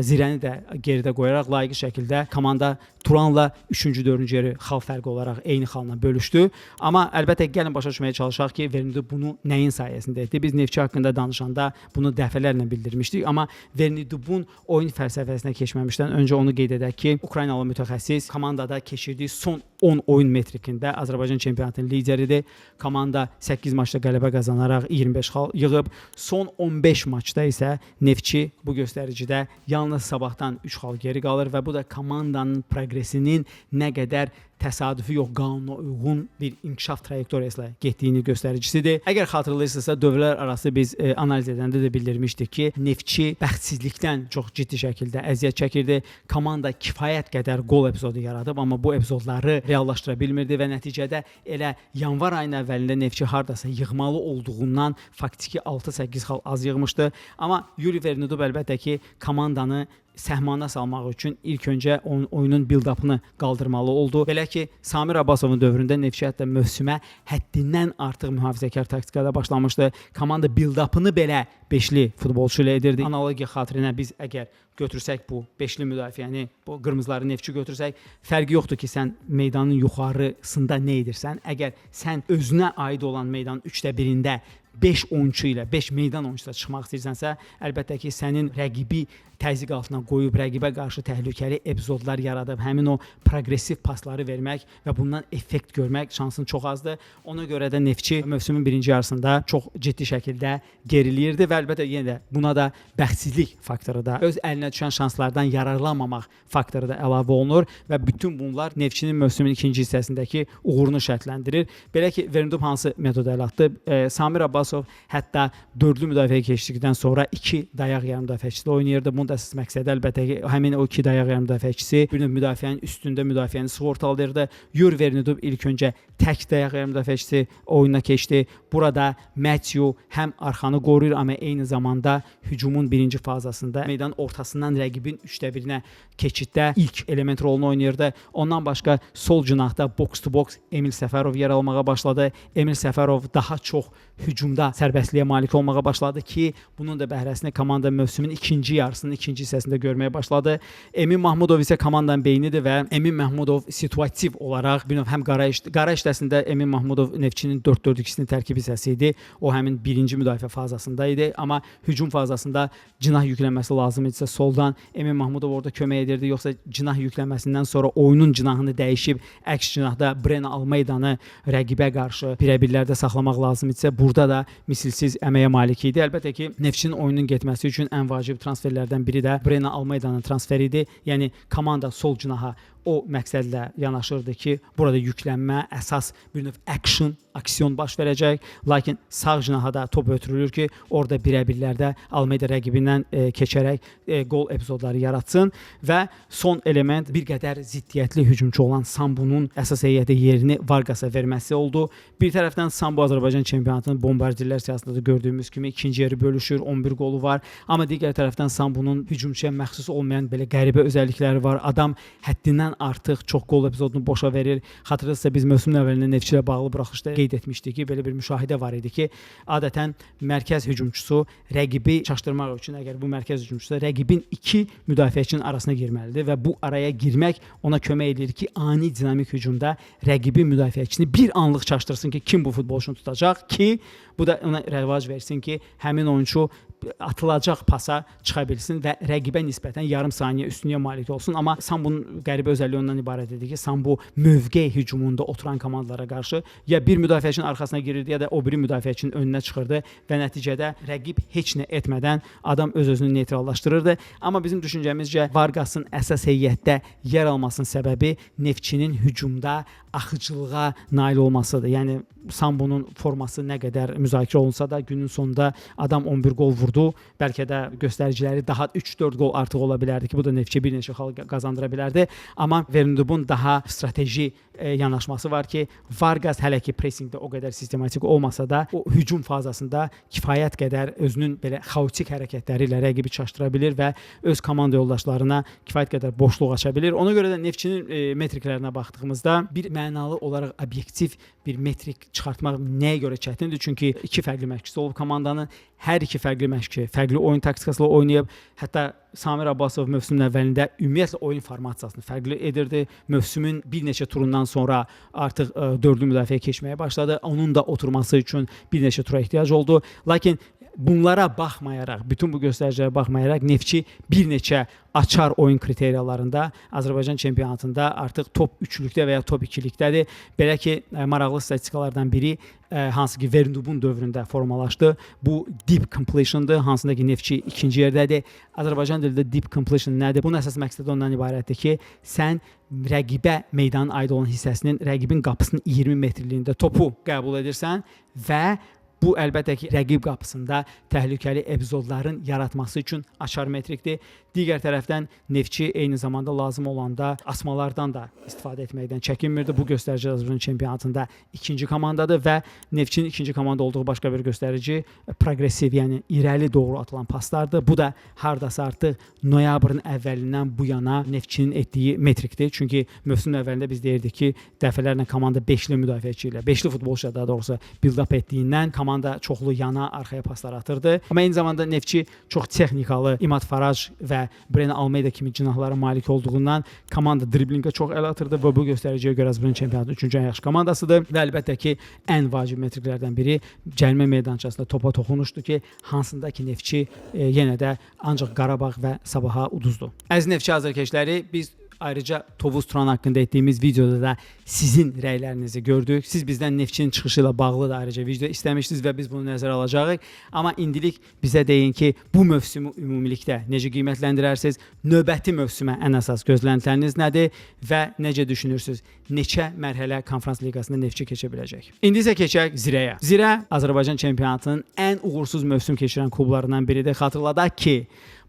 zirəni də geridə qoyaraq layiqli şəkildə komanda Turanla 3-cü, 4-cü yeri xal fərqi olaraq eyni xalla bölüşdü. Amma əlbəttə gəlin başa düşməyə çalışaq ki, Vernidub bunu nəyin sayəsində etdi? Biz Neftçi haqqında danışanda bunu dəfələrlə bildirmişdik. Amma Vernidubun oyun fəlsəfəsinə keçməmişdən öncə onu qeyd edək ki, Ukraynalı mütəxəssis komandada keçirdiyi son 10 oyun metrikində Azərbaycan çempionatının lideridir. Komanda 8 maçda qələbə qazanaraq 25 xal yığıb. Son 15 maçda isə Neftçi bu göstəricidə yalnız Sabahdan 3 xal geri qalır və bu da komandanın proqresinin nə qədər təsadüfi yox, qanuna uyğun bir inkişaf trayektoriyasıyla getdiyini göstəricisidir. Əgər xatırlayırsınızsa, dövrlər arası biz analiz edəndə də bildirmişdik ki, Neftçi bəxtsizlikdən çox ciddi şəkildə əziyyət çəkirdi. Komanda kifayət qədər qol epizodu yaradıb, amma bu epizodları reallaşdıra bilmirdi və nəticədə elə yanvar ayının əvvəlində Neftçi hardasa yığmalı olduğundan faktiki 6-8 xal az yığmışdı. Amma Yuri Vernidub əlbəttə ki, komandanı səhmana salmaq üçün ilk öncə oyunun build-up'ını qaldırmalı oldu. Belə ki, Samir Abbasovun dövründə Neftçi hətta mövsümə həddindən artıq mühafizəkar taktikada başlamışdı. Komanda build-up'ını belə beşli futbolçu ilə edirdi. Analogiya xatirinə biz əgər götürsək bu beşli müdafiəni, bu qırmızıları Neftçi götürsək, fərqi yoxdur ki, sən meydanın yuxarısında nə edirsən. Əgər sən özünə aid olan meydanın 3də 1-də 5 oyunçu ilə, 5 meydan oyunçusuyla çıxmaq istəyirsənsə, əlbəttə ki, sənin rəqibi təzyiq altına qoyub, rəqibə qarşı təhlükəli epizodlar yaradıb, həmin o progressiv pasları vermək və bundan effekt görmək şansın çox azdır. Ona görə də Neftçi mövsümün birinci yarısında çox ciddi şəkildə geriləyirdi və əlbəttə yenə də buna da bəxtsizlik faktoru da, öz əlinə düşən şanslardan yararlanmamaq faktoru da əlavə olunur və bütün bunlar Neftçinin mövsümün ikinci hissəsindəki uğurunu şərtləndirir. Belə ki, Verndub hansı metoda əl atdı? Samir Abbasov hətta dördlü müdafiəyə keçdikdən sonra 2 dayaq yarım müdafiəçisi oynayırdı. Bunun da əsas məqsədi əlbəttə ki, həmin o 2 dayaq yarım müdafiəçisi bir növ müdafiənin üstündə müdafiəni sığortalayırdı. Yur Verndub ilk öncə tək dayaq yarım müdafiəçisi oyuna keçdi. Burada Matthew həm arxanı qoruyur, amma eyni zamanda hücumun birinci fazasında meydanın ortasından rəqibin 1/3-nə keçiddə ilk element rolunu oynayırdı. Ondan başqa sol cinahda box to box Emil Səfərov yer almağa başladı. Emil Səfərov daha çox hücumda sərbəstliyə malik olmağa başladı ki, bunun da bəhrəsini komanda mövsümün ikinci yarısının ikinci hissəsində görməyə başladı. Emin Mahmudov isə komandanın beynidir və Emin Mahmudov situativ olaraq bir növ həm qara işləsində Emin Mahmudov Neftçinin 4-4-2-sinin tərkib hissəsi idi. O həmin birinci müdafiə fazasında idi, amma hücum fazasında cinah yüklənməsi lazım idisə soldan Emin Mahmudov orada kömək edirdi, yoxsa cinah yüklənməsindən sonra oyunun cinahını dəyişib əks cinahda Breno Almeydanı rəqibə qarşı birəbirlərdə saxlamaq lazım idisə, burada da misilsiz əməyə malik idi. Əlbəttə ki, Neftçinin oyunun getməsi üçün ən vacib transferlərdən biri də Breno Almeydanın transferi idi. Yəni komanda sol cinaha o məqsədlə yanaşırdı ki, burada yüklənmə, əsas bir növ aksiyon baş verəcək. Lakin sağ cinaha da top ötürülür ki, orada birəbirlərdə Almeyda rəqibindən keçərək qol epizodları yaratsın və son element bir qədər ziddiyyətli hücumçu olan Sambunun əsas heyətə yerini Vargasa verməsi oldu. Bir tərəfdən Sambu Azərbaycan çempionatının bombardirlər siyasətində da gördüyümüz kimi ikinci yeri bölüşür, 11 qolu var. Amma digər tərəfdən Sambunun hücumçuya məxsus olmayan belə qəribə özəllikləri var. Adam həddindən artıq çox qol epizodunu boşa verir. Xatırladınızsa biz mövsümün əvvəlində Neftçi ilə bağlı buraxılışda qeyd etmişdik ki, belə bir müşahidə var idi ki, adətən mərkəz hücumçusu rəqibi çaşdırmaq üçün əgər bu mərkəz hücumçusu rəqibin 2 müdafiəçinin arasına girməlidir və bu araya girmək ona kömək edir ki, ani dinamik hücumda rəqibi müdafiəçisini bir anlıq çaşdırsın ki, kim bu futbolçunu tutacaq ki, bu da ona rəvac versin ki, həmin oyunçu atılacaq pasa çıxa bilsin və rəqibə nisbətən yarım saniyə üstünlüyə malik olsun. Amma Sambunun qəribə özəlliyi ondan ibarət idi ki, Sambu mövqe hücumunda oturan komandalara qarşı ya bir müdafiəçinin arxasına girirdi, ya da o biri müdafiəçinin önünə çıxırdı və nəticədə rəqib heç nə etmədən adam öz-özünü neytrallaşdırırdı. Amma bizim düşüncəmizcə Vargasın əsas heyətdə yer almasının səbəbi Neftçinin hücumda axıcılığa nail olmasıdır. Yəni Sambunun forması nə qədər müzakirə olunsa da günün sonunda adam 11 qol vurdu. Bəlkə də göstəriciləri daha 3-4 qol artıq ola bilərdi ki, bu da Neftçiyə bir neçə xal qazandıra bilərdi. Amma Verndubun daha strateji yanaşması var ki, Vargas hələ ki pressingdə o qədər sistematik olmasa da o hücum fazasında kifayət qədər özünün belə xaotik hərəkətləri ilə rəqibi çaşdıra bilir və öz komanda yoldaşlarına kifayət qədər boşluq aça bilir. Ona görə də Neftçinin metriklərinə baxdığımızda bir mənalı olaraq obyektiv bir metrik çıxartmaq nəyə görə çətindir? Çünki 2 fərqli məşqçisi olub komandanın, hər 2 fərqli məşqçi fərqli oyun taktikasıyla oynayıb. Hətta Samir Abbasov mövsümün əvvəlində ümumiyyətlə oyun formatsiyasını fərqli edirdi. Mövsümün bir neçə turundan sonra artıq dördlü müdafiəyə keçməyə başladı. Onun da oturması üçün bir neçə tura ehtiyac oldu. Lakin bunlara baxmayaraq, bütün bu göstəricilərə baxmayaraq Neftçi bir neçə açar oyun kriteriyalarında Azərbaycan çempionatında artıq top 3-lükdə və ya top 2-likdədir. Belə ki, maraqlı statistikalardan biri hansı ki Verndubun dövründə formalaşdı. Bu deep completion'dır, hansında ki Neftçi ikinci yerdədir. Azərbaycan dilində deep completion nədir? Bunun əsas məqsədi ondan ibarətdir ki, sən rəqibə meydanın aid olan hissəsinin rəqibin qapısının 20 metrliyində topu qəbul edirsən və bu əlbəttə ki, rəqib qapısında təhlükəli epizodların yaratması üçün açar metrikdir. Digər tərəfdən Neftçi eyni zamanda lazım olanda asmalardan da istifadə etməkdən çəkinmirdi. Bu göstərici Azərbaycan çempionatında ikinci komandadır və Neftçinin ikinci komanda olduğu başqa bir göstərici progressiv, yəni irəli doğru atılan paslardır. Bu da hardasa artıq noyabrın əvvəlindən bu yana Neftçinin etdiyi metrikdir. Çünki mövsümün əvvəlində biz deyirdik ki, dəfələrlə komanda 5'li müdafiəçi ilə, 5'li futbolçu daha doğrusu build up etdiyindən komanda komanda çoxlu yana, arxaya paslar atırdı. Amma eyni zamanda Neftçi çox texnikalı İmad Faraj və Brennan Almeida kimi cinahlara malik olduğundan komanda driblingə çox əl atırdı və bu göstəriciyə görə Azərbaycan çempionatının 3-cü ən yaxşı komandasıdır. Və əlbəttə ki, ən vacib metriklərdən biri cərimə meydançasında topa toxunuşdur ki, hansında ki Neftçi yenə də ancaq Qarabağ və Sabaha uduzdu. Əziz Neftçi azarkeşləri, biz ayrıca Tovuz Turan haqqında etdiyimiz videoda da sizin rəylərinizi gördük. Siz bizdən Neftçinin çıxışı ilə bağlı da ayrıca video istəmişdiniz və biz bunu nəzərə alacağıq. Amma indilik bizə deyin ki, bu mövsümü ümumilikdə necə qiymətləndirərsiniz? Növbəti mövsümə ən əsas gözləntiləriniz nədir və necə düşünürsünüz? Neçə mərhələ Konfrans Liqasında Neftçi keçə biləcək? İndi isə keçək Zirəyə. Zirə Azərbaycan çempionatının ən uğursuz mövsüm keçirən klublarından biridir. Xatırladaq ki,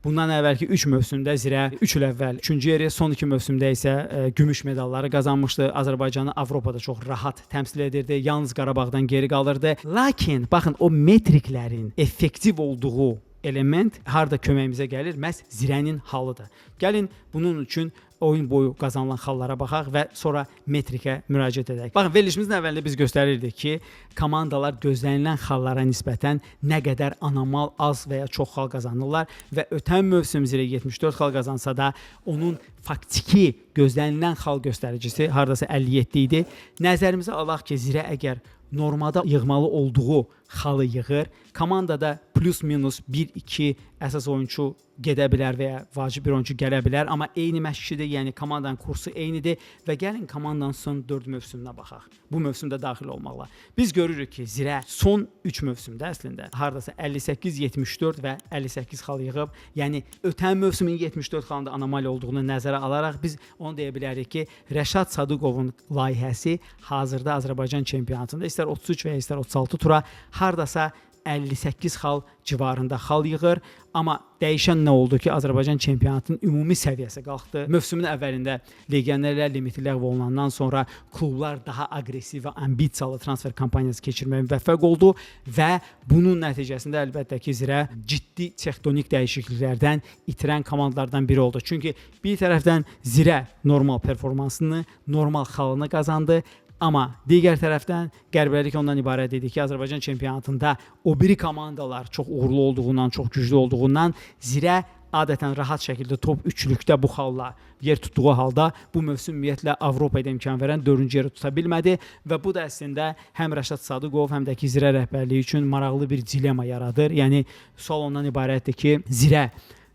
bundan əvvəlki 3 mövsümdə Zirə 3 il əvvəl 3-cü yeri, son 2 mövsümdə isə gümüş medalları qazanmışdı. Azərbaycanı Avropada çox rahat təmsil edirdi. Yalnız Qarabağdan geri qalırdı. Lakin baxın, o metriklərin effektiv olduğu element harda köməyimizə gəlir? Məhz Zirənin halıdır. Gəlin bunun üçün oyun boyu qazanılan xallara baxaq və sonra metrikə müraciət edək. Baxın, verilişimizin əvvəlində biz göstərirdik ki, komandalar gözlənilən xallara nisbətən nə qədər anormal az və ya çox xal qazanırlar və ötən mövsüm Zirə 74 xal qazansa da onun faktiki gözlənilən xal göstəricisi hardasa 57 idi. Nəzərimizə alaq ki, Zirə əgər normada yığmalı olduğu xalı yığır, komandada plus minus 1-2 əsas oyunçu gedə bilər və ya vacib bir oyunçu gələ bilər, amma eyni məşqçidir, yəni komandanın kursu eynidir və gəlin komandanın son 4 mövsümünə baxaq. Bu mövsümdə daxil olmaqla. Biz görürük ki, Zirə son 3 mövsümdə əslində hardasa 58, 74 və 58 xal yığıb, yəni ötən mövsümün 74 xalında anomaliya olduğunu nəzərə alaraq biz onu deyə bilərik ki, Rəşad Sadıqovun layihəsi hazırda Azərbaycan çempionatında istər 33 və ya istər 36 tura hardasa 58 xal civarında xal yığır. Amma dəyişən nə oldu ki, Azərbaycan çempionatının ümumi səviyyəsi qalxdı. Mövsümün əvvəlində legionerlər limiti ləğv olunandan sonra klublar daha aqressiv və ambisiyalı transfer kampaniyası keçirməyə müvəffəq oldu və bunun nəticəsində əlbəttə ki, Zirə ciddi tektonik dəyişikliklərdən itirən komandalardan biri oldu. Çünki bir tərəfdən Zirə normal performansını, normal xalını qazandı. Amma digər tərəfdən qəribləlik ondan ibarət idi ki, Azərbaycan çempionatında o biri komandalar çox uğurlu olduğundan, çox güclü olduğundan Zirə adətən rahat şəkildə top üçlükdə bu xalla yer tutduğu halda bu mövsüm ümumiyyətlə Avropada imkan verən 4-cü yeri tuta bilmədi və bu da əslində həm Rəşad Sadıqov, həm də ki Zirə rəhbərliyi üçün maraqlı bir dilema yaradır. Yəni sual ondan ibarətdir ki, Zirə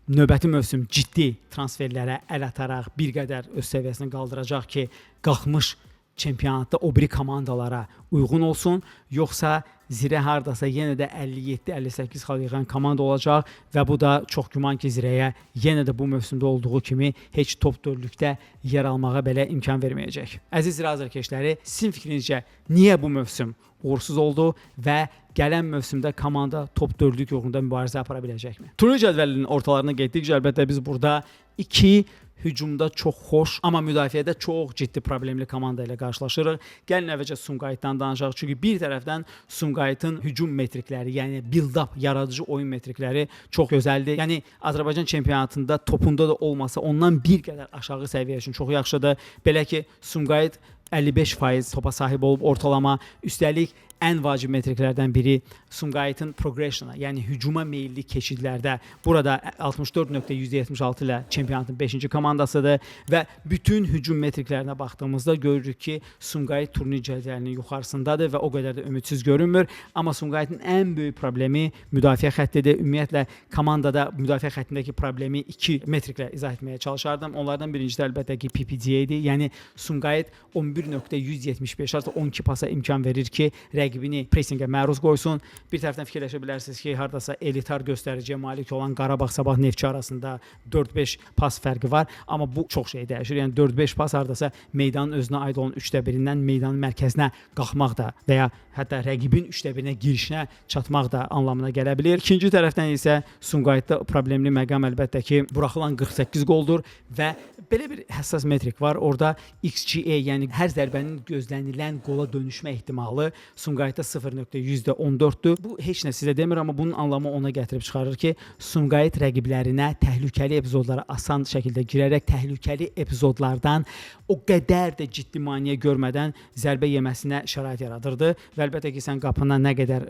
növbəti mövsüm ciddi transferlərə əl ataraq bir qədər öz səviyyəsini qaldıracaq ki, qalxmış çempionatda o biri komandalara uyğun olsun, yoxsa Zirə hardasa yenə də 57-58 xal yığan komanda olacaq və bu da çox güman ki, Zirəyə yenə də bu mövsümdə olduğu kimi heç top 4-lükdə yer almağa belə imkan verməyəcək. Əziz Zirə azarkeşləri, sizin fikrinizcə niyə bu mövsüm uğursuz oldu və gələn mövsümdə komanda top 4-lük uğrunda mübarizə apara biləcəkmi? Turnir cədvəlinin ortalarına getdikcə əlbəttə biz burada 2 hücumda çox xoş, amma müdafiədə çox ciddi problemli komanda ilə qarşılaşırıq. Gəlin əvvəlcə Sumqayıtdan danışaq. Çünki bir tərəfdən Sumqayıtın hücum metrikləri, yəni build-up, yaradıcı oyun metrikləri çox gözəldir. Yəni Azərbaycan çempionatında topunda da olmasa ondan bir qədər aşağı səviyyə üçün çox yaxşıdır. Belə ki, Sumqayıt 55% topa sahib olub ortalama, üstəlik ən vacib metriklərdən biri Sumqayıtın progressiona, yəni hücuma meyilli keçidlərdə burada 64.76 ilə çempionatın 5-ci komandasıdır və bütün hücum metriklərinə baxdığımızda görürük ki, Sumqayıt turnir cədvəlinin yuxarısındadır və o qədər də ümidsiz görünmür. Amma Sumqayıtın ən böyük problemi müdafiə xəttidir. Ümumiyyətlə komandada müdafiə xəttindəki problemi 2 metriklə izah etməyə çalışardım. Onlardan birincisi əlbəttə ki PPDA idi. Yəni Sumqayıt 11.175 artı 12 pasa imkan verir ki, rəqibini pressingə məruz qoysun. Bir tərəfdən fikirləşə bilərsiniz ki, hardasa elitar göstəriciyə malik olan Qarabağ Sabah Neftçi arasında 4-5 pas fərqi var, amma bu çox şey dəyişir. Yəni 4-5 pas hardasa meydanın özünə aid olan 3/1-dən meydanın mərkəzinə qalxmaq da və ya hətta rəqibin 3/1-ə girişinə çatmaq da anlamına gələ bilər. İkinci tərəfdən isə Sumqayıtda problemli məqam əlbəttə ki, buraxılan 48 qoldur və belə bir həssas metrik var. Orada XGA, yəni hər zərbənin gözlənilən qola dönüşmə ehtimalı Sumqayıt Sumqayıtda 0.14-dür. Bu heç nə sizə demir, amma bunun anlamı ona gətirib çıxarır ki, Sumqayıt rəqiblərinə təhlükəli epizodlara asan şəkildə girərək təhlükəli epizodlardan o qədər də ciddi maneə görmədən zərbə yeməsinə şərait yaradırdı. Və əlbəttə ki, sən qapına nə qədər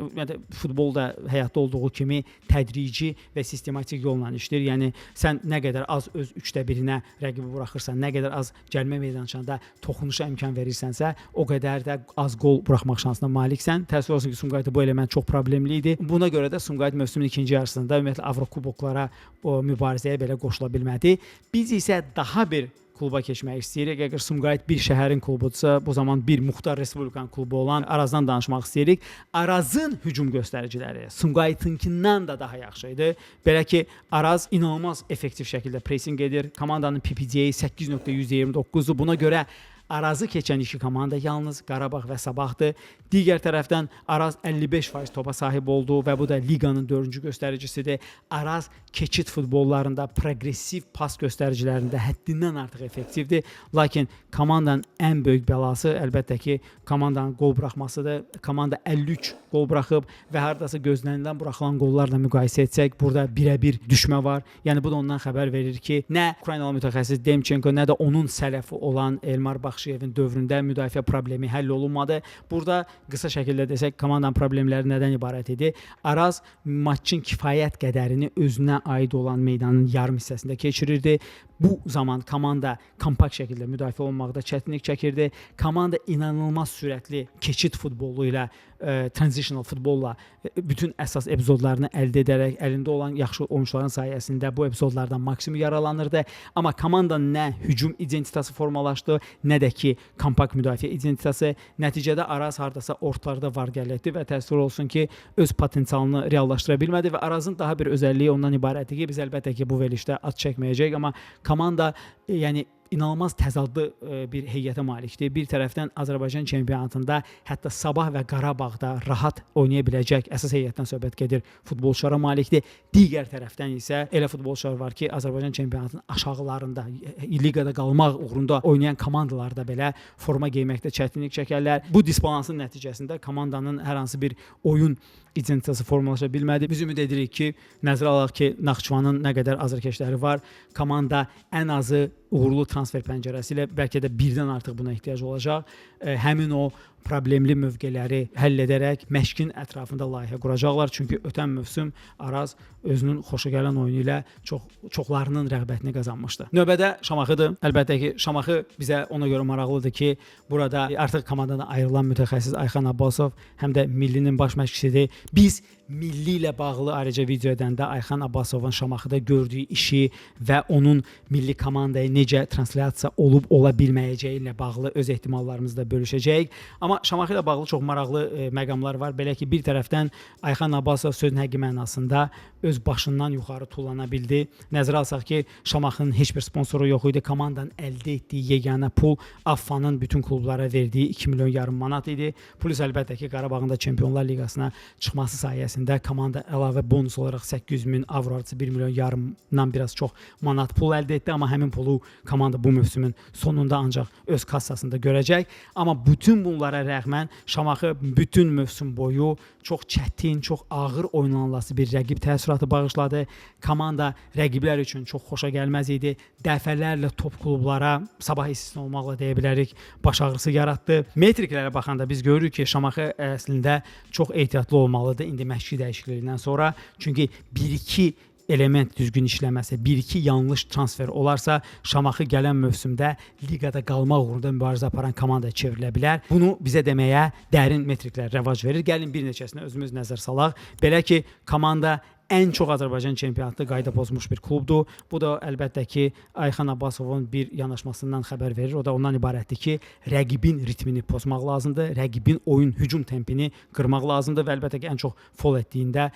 futbolda həyatda olduğu kimi tədrici və sistematik yolla işləyir. Yəni sən nə qədər az öz 1/3-nə rəqibi buraxırsan, nə qədər az cərimə meydançasında toxunuşa imkan verirsənsə, o qədər də az gol buraxmaq şansına maliksən. Təəssüf olsun ki, Sumqayıtda bu element çox problemli idi. Buna görə də Sumqayıt mövsümün ikinci yarısında ümumiyyətlə Avrokuboklara o mübarizəyə belə qoşula bilmədi. Biz isə daha bir kluba keçmək istəyirik. Əgər Sumqayıt bir şəhərin klubudursa, bu zaman bir Muxtar Respublikan klubu olan Arazdan danışmaq istəyirik. Arazın hücum göstəriciləri Sumqayıtınkindən də daha yaxşı idi. Belə ki, Araz inanılmaz effektiv şəkildə pressing edir. Komandanın PPD-yi 8.129-dur. Buna görə Arazı keçən iki komanda yalnız Qarabağ və Sabahdır. Digər tərəfdən Araz 55% topa sahib oldu və bu da liqanın 4-cü göstəricisidir. Araz keçid futbollarında, progressiv pas göstəricilərində həddindən artıq effektivdir. Lakin komandanın ən böyük bəlası əlbəttə ki, komandanın qol buraxmasıdır. Komanda 53 qol buraxıb və hardasa gözlənilən buraxılan qollarla müqayisə etsək, burada birə-bir düşmə var. Yəni bu da ondan xəbər verir ki, nə Ukraynalı mütəxəssis Demchenko, nə də onun sələfi olan Elmar Baxşıyevin dövründə müdafiə problemi həll olunmadı. Burada qısa şəkildə desək, komandanın problemləri nədən ibarət idi? Araz maçın kifayət qədərini özünə aid olan meydanın yarım hissəsində keçirirdi. Bu zaman komanda kompakt şəkildə müdafiə olunmaqda çətinlik çəkirdi. Komanda inanılmaz sürətli keçid futbolu ilə, transitional futbolla bütün əsas epizodlarını əldə edərək əlində olan yaxşı oyunçuların sayəsində bu epizodlardan maksimum yaralanırdı. Amma komandanın nə hücum identitası formalaşdı, nə də ki kompakt müdafiə identitası. Nəticədə Araz hardasa ortalarda var gələtdi və təəssüf olsun ki, öz potensialını reallaşdıra bilmədi və Arazın daha bir özəlliyi ondan ibarətdir ki, biz əlbəttə ki bu verilişdə ad çəkməyəcəyik, amma komanda yəni inanılmaz təzadlı bir heyətə malikdir. Bir tərəfdən Azərbaycan çempionatında hətta Sabah və Qarabağda rahat oynaya biləcək əsas heyətdən söhbət gedir, futbolçulara malikdir. Digər tərəfdən isə elə futbolçular var ki, Azərbaycan çempionatının aşağılarında, liqada qalmaq uğrunda oynayan komandalarda belə forma geyməkdə çətinlik çəkərlər. Bu disbalansın nəticəsində komandanın hər hansı bir oyun identitetası formalaşa bilmədi. Biz ümid edirik ki, nəzərə alaq ki, Naxçıvanın nə qədər azarkeşləri var. Komanda ən azı uğurlu transfer pəncərəsi ilə bəlkə də birdən artıq buna ehtiyac olacaq. Həmin o problemli mövqeləri həll edərək məşqin ətrafında layihə quracaqlar. Çünki ötən mövsüm Araz özünün xoşagələn oyunu ilə çoxlarının rəğbətini qazanmışdı. Növbədə Şamaxıdır. Əlbəttə ki, Şamaxı bizə ona görə maraqlıdır ki, burada artıq komandadan ayrılan mütəxəssis Ayxan Abbasov həm də millinin baş məşqçisidir. Biz milli ilə bağlı ayrıca video edəndə Ayxan Abbasovun Şamaxıda gördüyü işi və onun milli komandaya necə translyasiya olub ola bilməyəcəyi ilə bağlı öz ehtimallarımızı da bölüşəcəyik. Amma Şamaxı ilə bağlı çox maraqlı məqamlar var. Belə ki, bir tərəfdən Ayxan Abbasov sözün həqiqi mənasında öz başından yuxarı tullana bildi. Nəzərə alsaq ki, Şamaxının heç bir sponsoru yox idi. Komandanın əldə etdiyi yeganə pul AFFA-nın bütün klublara verdiyi 2,5 milyon manat idi. Plus əlbəttə ki, Qarabağın da Çempionlar Liqasına çıxması sayəsində komanda əlavə bonus olaraq 800.000 avro artı 1,5 milyondan biraz çox manat pul əldə etdi. Amma həmin pulu komanda bu mövsümün sonunda ancaq öz kassasında görəcək. Amma bütün bunlara rəğmən Şamaxı bütün mövsüm boyu çox çətin, çox ağır oynanılası bir rəqib təəssüratı bağışladı. Komanda rəqiblər üçün çox xoşa gəlməz idi. Dəfələrlə top klublara, Sabah istisna olmaqla deyə bilərik, baş ağrısı yaratdı. Metriklərə baxanda biz görürük ki, Şamaxı əslində çox ehtiyatlı olmalıdır indi məşqçi dəyişikliyindən sonra. Çünki 1-2 element düzgün işləməsə, 1-2 yanlış transfer olarsa, Şamaxı gələn mövsümdə liqada qalmaq uğrunda mübarizə aparan komanda çevrilə bilər. Bunu bizə deməyə dərin metriklər rəvac verir. Gəlin bir neçəsinə özümüz nəzər salaq. Belə ki, komanda ən çox Azərbaycan çempionatında qayda pozmuş bir klubdur. Bu da əlbəttə ki, Ayxan Abbasovun bir yanaşmasından xəbər verir. O da ondan ibarətdir ki, rəqibin ritmini pozmaq lazımdır, rəqibin oyun hücum tempini qırmaq lazımdır və əlbəttə ki, ən çox fol etdiyində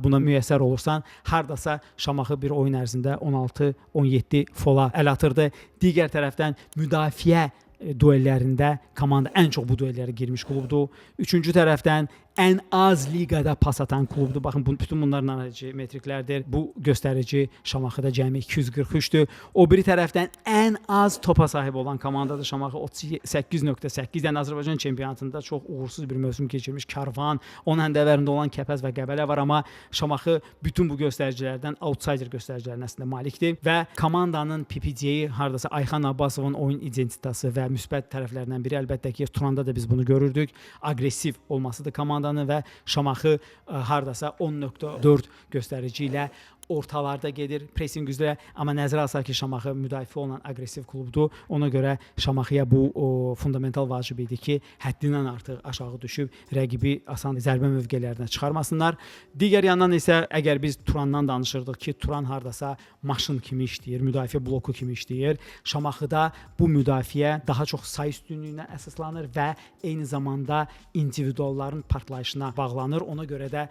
buna müyəssər olursan, hardasa Şamaxı bir oyun ərzində 16-17 fola əl atırdı. Digər tərəfdən müdafiə duellərində komanda ən çox bu duellərə girmiş klubdur. Üçüncü tərəfdən ən az liqada pas atan klubdur. Baxın, bütün bunlar analitik metriklərdir. Bu göstərici Şamaxıda cəmi 243-dür. O biri tərəfdən ən az topa sahib olan komandadır Şamaxı 38.8. Yəni Azərbaycan çempionatında çox uğursuz bir mövsüm keçirmiş Karvan, onun həndəvərində olan Kəpəz və Qəbələ var, amma Şamaxı bütün bu göstəricilərdən outsider göstəricilərinə əslində malikdir və komandanın PPC-yi hardasa Ayxan Abbasovun oyun identitası və müsbət tərəflərindən biri, əlbəttə ki, Turanda da biz bunu görürdük. Aqressiv olmasıdır komandanın və Şamaxı hardasa 10.4 göstərici ilə ortalarda gedir, pressing üzrə, amma nəzərə alsaq ki, Şamaxı müdafiə olan aqressiv klubdur. Ona görə Şamaxıya bu fundamental vacib idi ki, həddindən artıq aşağı düşüb rəqibi asan zərbə mövqelərinə çıxarmasınlar. Digər yandan isə əgər biz Turandan danışırdıq ki, Turan hardasa maşın kimi işləyir, müdafiə bloku kimi işləyir. Şamaxıda bu müdafiə daha çox say üstünlüyünə əsaslanır və eyni zamanda individualların partlayışına bağlanır. Ona görə də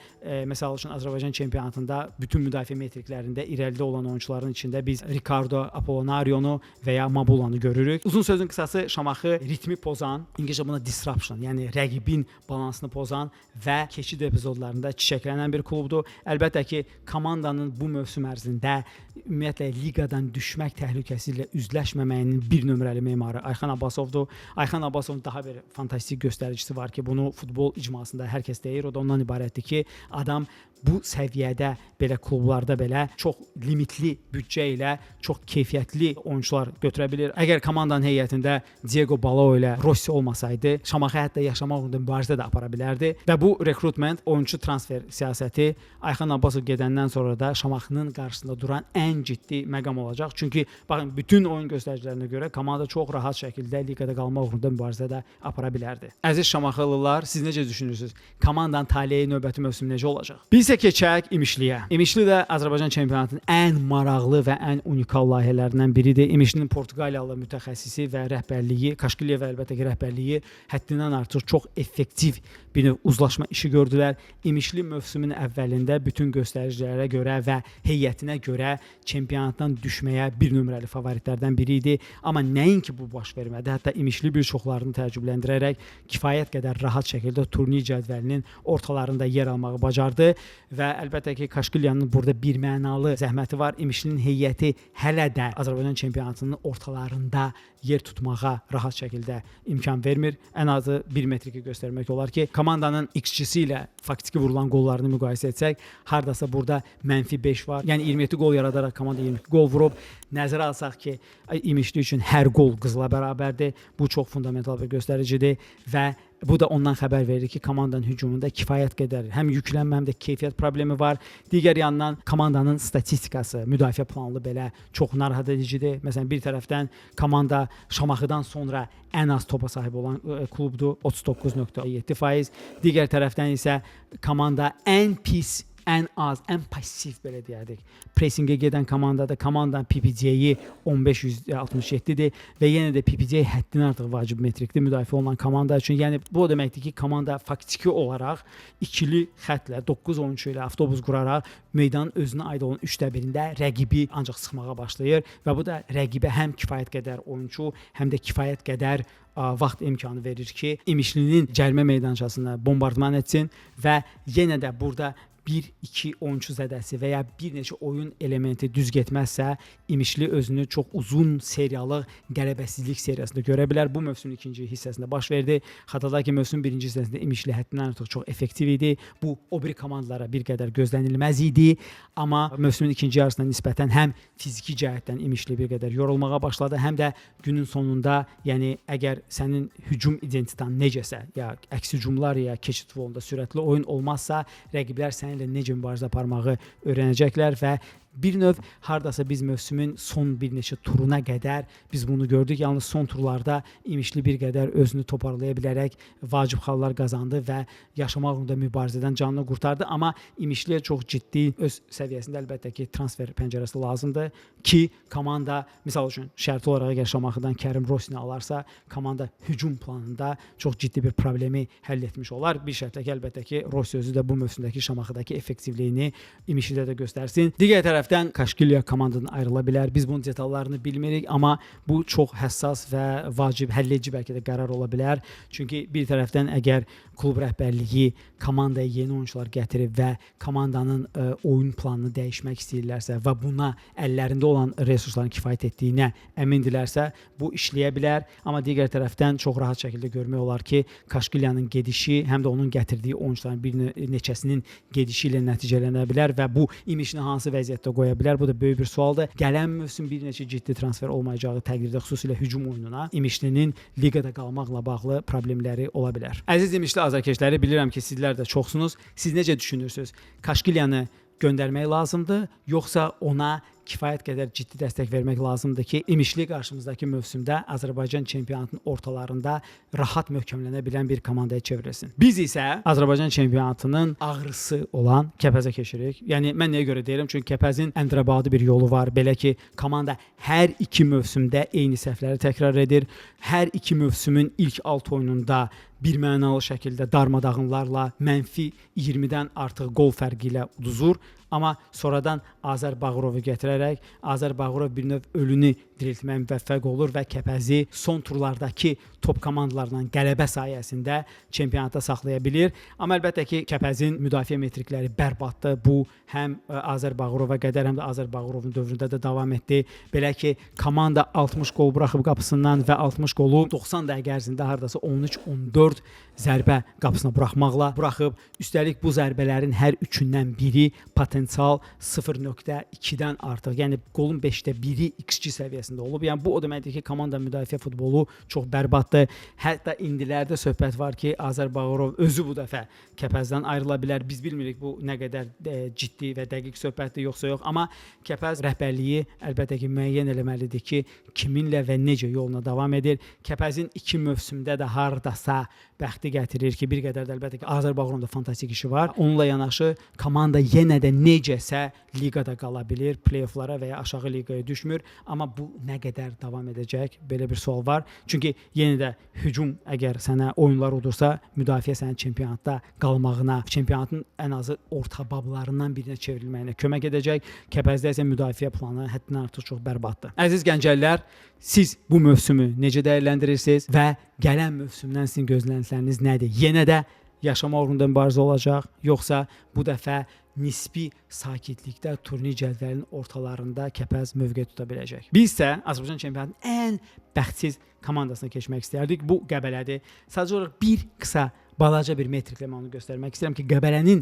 məsəl üçün Azərbaycan çempionatında bütün müdafiə metriklərində irəlidə olan oyunçuların içində biz Ricardo Apollonarionu və ya Mabulanı görürük. Uzun sözün qısası, Şamaxı ritmi pozan, İngilizcə buna disruption, yəni rəqibin balansını pozan və keçid epizodlarında çiçəklənən bir klubdur. Əlbəttə ki, komandanın bu mövsüm ərzində ümumiyyətlə liqadan düşmək təhlükəsi ilə üzləşməməyinin bir nömrəli memarı Ayxan Abbasovdur. Ayxan Abbasovun daha bir fantastik göstəricisi var ki, bunu futbol icmasında hər kəs deyir. O da ondan ibarətdir ki, adam bu səviyyədə belə klublarda belə çox limitli büdcə ilə çox keyfiyyətli oyunçular götürə bilir. Əgər komandanın heyətində Diego Balao ilə Rossi olmasaydı, Şamaxı hətta yaşamaq uğrunda mübarizə də apara bilərdi və bu rekrutment, oyunçu transfer siyasəti Ayxan Abbasov gedəndən sonra da Şamaxının qarşısında duran ən ciddi məqam olacaq. Çünki baxın, bütün oyun göstəricilərinə görə komanda çox rahat şəkildə liqada qalmaq uğrunda mübarizə də apara bilərdi. Əziz Şamaxılılar, siz necə düşünürsünüz? Komandanın taleyi növbəti mövsüm necə olacaq? Biz isə keçək İmişliyə. İmişli də Azərbaycan çempionatının ən maraqlı və ən unikal layihələrindən biridir. İmişlinin Portuqaliyalı mütəxəssisi və rəhbərliyi, Kaşqilyev əlbəttə ki, rəhbərliyi həddindən artıq çox effektiv bir növ uzlaşma işi gördülər. İmişli mövsümün əvvəlində bütün göstəricilərə görə və heyətinə görə çempionatdan düşməyə bir nömrəli favoritlərdən biri idi. Amma nəinki bu baş vermədi, hətta İmişli bir çoxlarını təəccübləndirərək kifayət qədər rahat şəkildə turnir cədvəlinin ortalarında yer almağı bacardı və əlbəttə ki, Kaşqilyanın burada bir mənalı zəhməti var. İmişlinin heyəti hələ də Azərbaycan çempionatının ortalarında yer tutmağa rahat şəkildə imkan vermir. Ən azı 1 metriki göstərmək olar ki, komandanın XG-si ilə faktiki vurulan qollarını müqayisə etsək, hardasa burada -5 var. Yəni 27 qol yaradaraq komanda 22 qol vurub. Nəzərə alsaq ki, İmişli üçün hər qol qızıla bərabərdir. Bu çox fundamental bir göstəricidir və bu da ondan xəbər verir ki, komandanın hücumunda kifayət qədər həm yüklənmə, həm də keyfiyyət problemi var. Digər yandan komandanın statistikası, müdafiə planlı belə çox narahat edicidir. Məsələn, bir tərəfdən komanda Şamaxıdan sonra ən az topa sahib olan klubdur, 39.7%. Digər tərəfdən isə komanda ən pis, ən az, ən pasiv belə deyərdik, pressingə gedən komandadır. Komandanın PPC-yi 15.67-dir və yenə də PPC həddindən artıq vacib metrikdir müdafiə olunan komanda üçün. Yəni bu o deməkdir ki, komanda faktiki olaraq ikili xəttlə 9 oyunçu ilə avtobus quraraq meydanın özünə aid olan 1/3-də rəqibi ancaq sıxmağa başlayır və bu da rəqibə həm kifayət qədər oyunçu, həm də kifayət qədər vaxt imkanı verir ki, İmişlinin cərimə meydançasını bombardman etsin və yenə də burada 1-2 oyunçu zədəsi və ya bir neçə oyun elementi düz getməzsə, İmişli özünü çox uzun seriyalı qələbəsizlik seriyasında görə bilər. Bu mövsümün ikinci hissəsində baş verdi. Xatırladaq ki, mövsümün birinci hissəsində İmişli həddindən artıq çox effektiv idi. Bu o biri komandalara bir qədər gözlənilməz idi. Amma mövsümün ikinci yarısına nisbətən həm fiziki cəhətdən İmişli bir qədər yorulmağa başladı, həm də günün sonunda, yəni əgər sənin hücum identitan necəsə, ya əks hücumlar ya keçid futbolunda sürətli oyun olmazsa, rəqiblər səninlə necə mübarizə aparmağı öyrənəcəklər və bir növ hardasa biz mövsümün son bir neçə turuna qədər biz bunu gördük. Yalnız son turlarda İmişli bir qədər özünü toparlaya bilərək vacib xallar qazandı və yaşamaq uğrunda mübarizədən canını qurtardı. Amma İmişliyə çox ciddi öz səviyyəsində əlbəttə ki, transfer pəncərəsi lazımdır ki, komanda misal üçün şərti olaraq əgər Şamaxıdan Kərim Rossini alarsa, komanda hücum planında çox ciddi bir problemi həll etmiş olar. Bir şərtlə ki, əlbəttə ki, Rossi özü də bu mövsümdəki Şamaxıdakı effektivliyini İmişlidə də göstərsin. Digər tərəfdən tərəfdən Kaşqilya komandadan ayrıla bilər. Biz bunun detallarını bilmirik, amma bu çox həssas və vacib, həlledici bəlkə də qərar ola bilər. Çünki bir tərəfdən əgər klub rəhbərliyi komandaya yeni oyunçular gətirib və komandanın oyun planını dəyişmək istəyirlərsə və buna əllərində olan resursların kifayət etdiyinə əmindirlərsə, bu işləyə bilər. Amma digər tərəfdən çox rahat şəkildə görmək olar ki, Kaşqilyanın gedişi həm də onun gətirdiyi oyunçuların bir neçəsinin gedişi ilə nəticələnə bilər və bu imijini hansı vəziyyətdə qoya bilər? Bu da böyük bir sualdır. Gələn mövsüm bir neçə ciddi transfer olmayacağı təqdirdə, xüsusilə hücum oyununa İmişlinin liqada qalmaqla bağlı problemləri ola bilər. Əziz İmişli azarkeşləri, bilirəm ki, sizlər də çoxsunuz. Siz necə düşünürsünüz? Kaşqilyanı göndərmək lazımdır, yoxsa ona kifayət qədər ciddi dəstək vermək lazımdır ki, İmişli qarşımızdakı mövsümdə Azərbaycan çempionatının ortalarında rahat möhkəmlənə bilən bir komandaya çevrilsin. Biz isə Azərbaycan çempionatının ağrısı olan Kəpəzə keçirik. Yəni mən nəyə görə deyirəm? Çünki Kəpəzin əndrabadı bir yolu var. Belə ki, komanda hər iki mövsümdə eyni səhvləri təkrar edir. Hər iki mövsümün ilk 6 oyununda bir mənalı şəkildə darmadağınlarla mənfi 20-dən artıq qol fərqi ilə uduzur. Amma sonradan Azər Bağırovu gətirərək Azər Bağırov bir növ ölünü diriltməyə müvəffəq olur və Kəpəzi son turlardakı top komandalarla qələbə sayəsində çempionata saxlaya bilir. Amma əlbəttə ki, Kəpəzin müdafiə metrikləri bərbaddır. Bu həm Azər Bağırova qədər, həm də Azər Bağırovun dövründə də davam etdi. Belə ki, komanda 60 qol buraxıb qapısından və 60 qolu 90 dəqiqə ərzində hardasa 13-14 zərbə qapısına buraxmaqla buraxıb. Üstəlik bu zərbələrin hər üçündən biri potensial 0.2-dən artıq, yəni qolun 5də 1-i XG səviyyəsində olub. Yəni bu o deməkdir ki, komanda müdafiə futbolu çox bərbaddır. Hətta indilərdə söhbət var ki, Azər Bağırov özü bu dəfə Kəpəzdən ayrıla bilər. Biz bilmirik bu nə qədər ciddi və dəqiq söhbətdir yoxsa yox, amma Kəpəz rəhbərliyi əlbəttə ki, müəyyən eləməlidir ki, kiminlə və necə yoluna davam edir. Kəpəzin 2 mövsümdə də hardasa bəxti gətirir ki, bir qədər də əlbəttə ki, Azər Bağırovun da fantastik işi var. Onunla yanaşı komanda yenə də necəsə liqada qala bilir, play-offlara və ya aşağı liqaya düşmür. Amma bu nə qədər davam edəcək? Belə bir sual var. Çünki yenə də hücum əgər sənə oyunlar udursa, müdafiə sənin çempionatda qalmağına, çempionatın ən azı orta bablarından birinə çevrilməyinə kömək edəcək. Kəpəzdə isə müdafiə planı həddindən artıq çox bərbaddır. Əziz gəncəllər, siz bu mövsümü necə dəyərləndirirsiniz və gələn mövsümdən sizin gözləntiləriniz nədir? Yenə də yaşama uğrunda mübarizə olacaq, yoxsa bu dəfə nisbi sakitlikdə turnir cədvəlinin ortalarında Kəpəz mövqe tuta biləcək? Biz isə Azərbaycan çempionatının ən bəxtsiz komandasına keçmək istərdik. Bu Qəbələdir. Sadəcə olaraq bir qısa, balaca bir metriklə mən onu göstərmək istəyirəm ki, Qəbələnin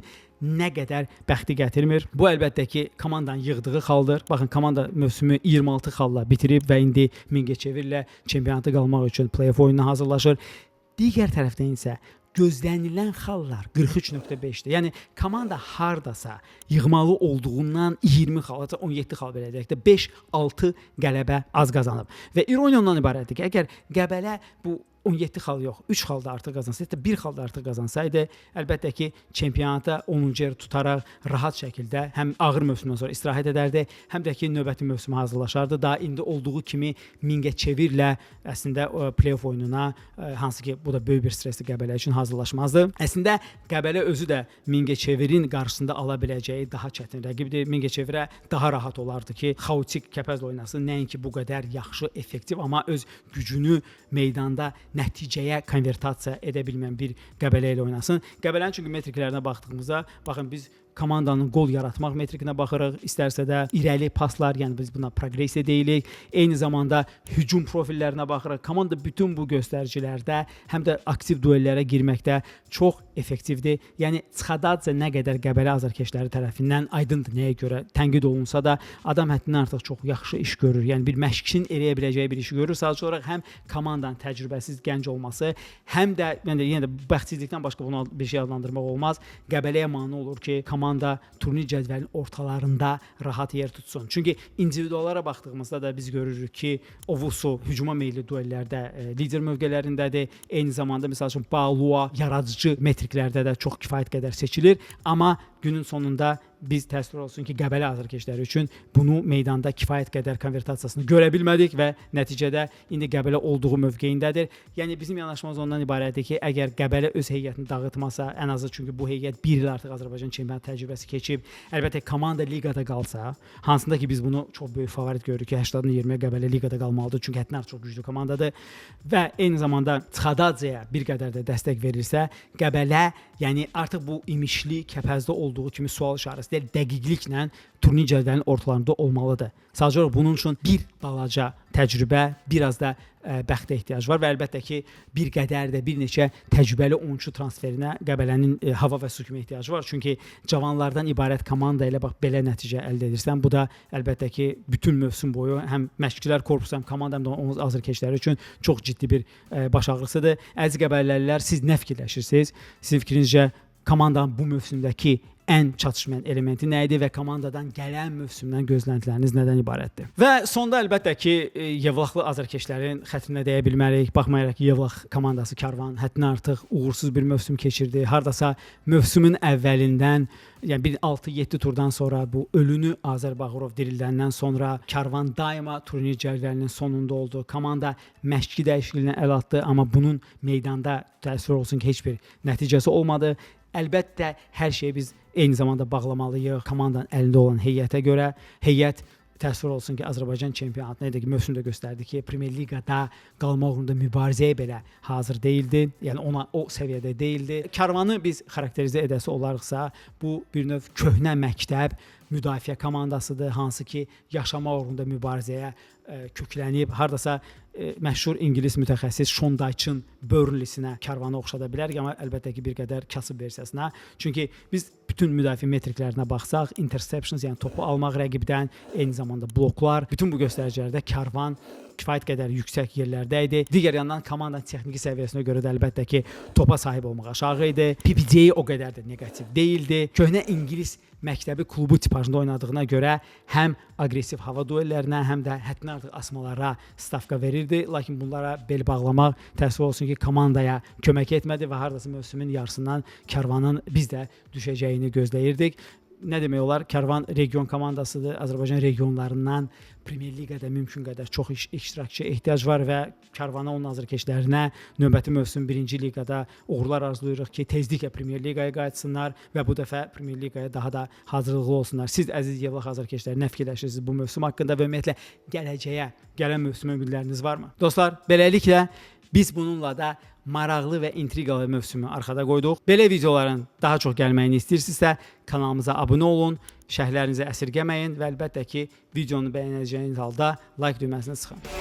nə qədər bəxti gətirmir. Bu əlbəttə ki, komandanın yığdığı xaldır. Baxın, komanda mövsümü 26 xalla bitirib və indi Mingəçevirlə çempionata qalmaq üçün play-off oyununa hazırlaşır. Digər tərəfdən isə gözlənilən xallar 43.5-dir. Yəni komanda hardasa yığmalı olduğundan 20 xal, 17 xal belə deyək də 5-6 qələbə az qazanıb. Və ironiya ondan ibarətdir ki, əgər Qəbələ bu 17 xal yox, 3 xal da artıq qazansaydı, 1 xal da artıq qazansaydı, əlbəttə ki, çempionata 10-cu yer tutaraq rahat şəkildə həm ağır mövsümdən sonra istirahət edərdi, həm də ki, növbəti mövsümə hazırlaşardı. Daha indi olduğu kimi Mingəçevirlə əslində play-off oyununa, hansı ki, bu da böyük bir stresli Qəbələ üçün hazırlaşmazdı. Əslində Qəbələ özü də Mingəçevirin qarşısında ala biləcəyi daha çətin rəqibdir. Mingəçevirə daha rahat olardı ki, xaotik Kəpəzlə oynasın, nəinki bu qədər yaxşı, effektiv, amma öz gücünü meydanda nəticəyə konvertasiya edə bilməyən bir Qəbələ ilə oynasın. Qəbələnin çünki metriklərinə baxdığımızda, baxın biz komandanın qol yaratmaq metrikinə baxırıq, istərsə də irəli paslar, yəni biz buna progresiya deyirik. Eyni zamanda hücum profillərinə baxırıq. Komanda bütün bu göstəricilərdə həm də aktiv duellərə girməkdə çox effektivdir. Yəni Çıxadadze nə qədər Qəbələ azarkeşləri tərəfindən aydındır nəyə görə tənqid olunsa da, adam həddindən artıq çox yaxşı iş görür. Yəni bir məşqçinin eləyə biləcəyi bir işi görür. Sadəcə olaraq həm komandanın təcrübəsiz gənc olması, həm də yenə də bəxtsizlikdən başqa bunu bir şey adlandırmaq olmaz. Qəbələyə mane olur ki, komanda turnir cədvəlinin ortalarında rahat yer tutsun. Çünki individuallara baxdığımızda da biz görürük ki, Ovusu hücuma meyilli duellərdə lider mövqelərindədir. Eyni zamanda məsəl üçün Balua yaradıcı metriklərdə də çox kifayət qədər seçilir. Amma günün sonunda biz təəssüf olsun ki, Qəbələ azarkeşləri üçün bunu meydanda kifayət qədər konvertasiyasını görə bilmədik və nəticədə indi Qəbələ olduğu mövqeyindədir. Yəni bizim yanaşmamız ondan ibarətdir ki, əgər Qəbələ öz heyətini dağıtmasa, ən azı çünki bu heyət 1 il artıq Azərbaycan çempionat təcrübəsi keçib, əlbəttə komanda liqada qalsa, hansında ki biz bunu çox böyük favorit görürük ki, 80-20 Qəbələ liqada qalmalıdır, çünki həddindən çox güclü komandadır və eyni zamanda Çxadadzəyə bir qədər də dəstək verirsə, Qəbələ, yəni artıq bu imişli Kəpəzdə olduğu kimi sual işarəsi deyil, dəqiqliklə turnir cədvəlinin ortalarında olmalıdır. Sadəcə olaraq bunun üçün bir balaca təcrübə, biraz da bəxtə ehtiyac var və əlbəttə ki, bir qədər də bir neçə təcrübəli oyunçu transferinə Qəbələnin hava və su kimi ehtiyacı var. Çünki cavanlardan ibarət komanda ilə bax belə nəticə əldə edirsən, bu da əlbəttə ki, bütün mövsüm boyu həm məşqçilər korpusu, həm komanda, həm də onun azarkeşləri üçün çox ciddi bir baş ağrısıdır. Əziz Qəbələlilər, siz nə fikirləşirsiniz? Sizin fikrinizcə komandanın bu mövsümdəki ən çatışmayan elementi nə idi və komandadan gələn mövsümdən gözləntiləriniz nədən ibarətdir? Və sonda əlbəttə ki, Yevlaxlı azarkeşlərin xətrinə dəyə bilmərik. Baxmayaraq ki, Yevlax komandası Karvan həddindən artıq uğursuz bir mövsüm keçirdi. Hardasa mövsümün əvvəlindən, yəni bir 6-7 turdan sonra bu ölünü Azərbağırov dirildəndən sonra Karvan daima turnir cədvəlinin sonunda oldu. Komanda məşqi dəyişikliyinə əl atdı, amma bunun meydanda təəssüf olsun ki, heç bir nəticəsi olmadı. Əlbəttə, hər şeyi biz eyni zamanda bağlamalıyıq komandanın əlində olan heyətə görə. Heyət təəssüf olsun ki, Azərbaycan çempionatına idi ki, mövsümdə göstərdi ki, Premyer Liqada qalmaq uğrunda mübarizəyə belə hazır deyildi. Yəni ona o səviyyədə deyildi. Karvanı biz xarakterizə edəsi olarıqsa, bu bir növ köhnə məktəb müdafiə komandasıdır, hansı ki, yaşamaq uğrunda mübarizəyə köklənib, hardasa məşhur İngilis mütəxəssis Sean Dyche'ın Burnley-sinə Karvanı oxşada bilərik, amma əlbəttə ki, bir qədər kasıb versiyasına. Çünki biz bütün müdafiə metriklərinə baxsaq, interceptions, yəni topu almaq rəqibdən, eyni zamanda bloklar, bütün bu göstəricilərdə Karvan kifayət qədər yüksək yerlərdə idi. Digər yandan komandanın texniki səviyyəsinə görə də əlbəttə ki, topa sahib olmaq aşağı idi. PPC o qədər də neqativ deyildi. Köhnə İngilis məktəbi klubu tipajında oynadığına görə həm aqressiv hava duellərinə, həm də həddindən artıq asmalara stavka verirdi. Lakin bunlara bel bağlamaq təəssüf olsun ki, komandaya kömək etmədi və hardasa mövsümün yarısından Karvanın biz də düşəcəyini gözləyirdik. Nə demək olar? Karvan region komandasıdır. Azərbaycan regionlarından Premyer Liqada mümkün qədər çox iştirakçı ehtiyac var və Karvana, onun azarkeşlərinə növbəti mövsüm 1-ci liqada uğurlar arzulayırıq ki, tezliklə Premyer Liqaya qayıtsınlar və bu dəfə Premyer Liqaya daha da hazırlıqlı olsunlar. Siz əziz Yevlax azarkeşləri nə fikirləşirsiniz bu mövsüm haqqında və ümumiyyətlə gələcəyə, gələn mövsümə ümidləriniz varmı? Dostlar, beləliklə biz bununla da maraqlı və intriqalı mövsümü arxada qoyduq. Belə videoların daha çox gəlməyini istəyirsinizsə, kanalımıza abunə olun, şərhlərinizi əsirgəməyin və əlbəttə ki, videonu bəyənəcəyiniz halda like düyməsini sıxın.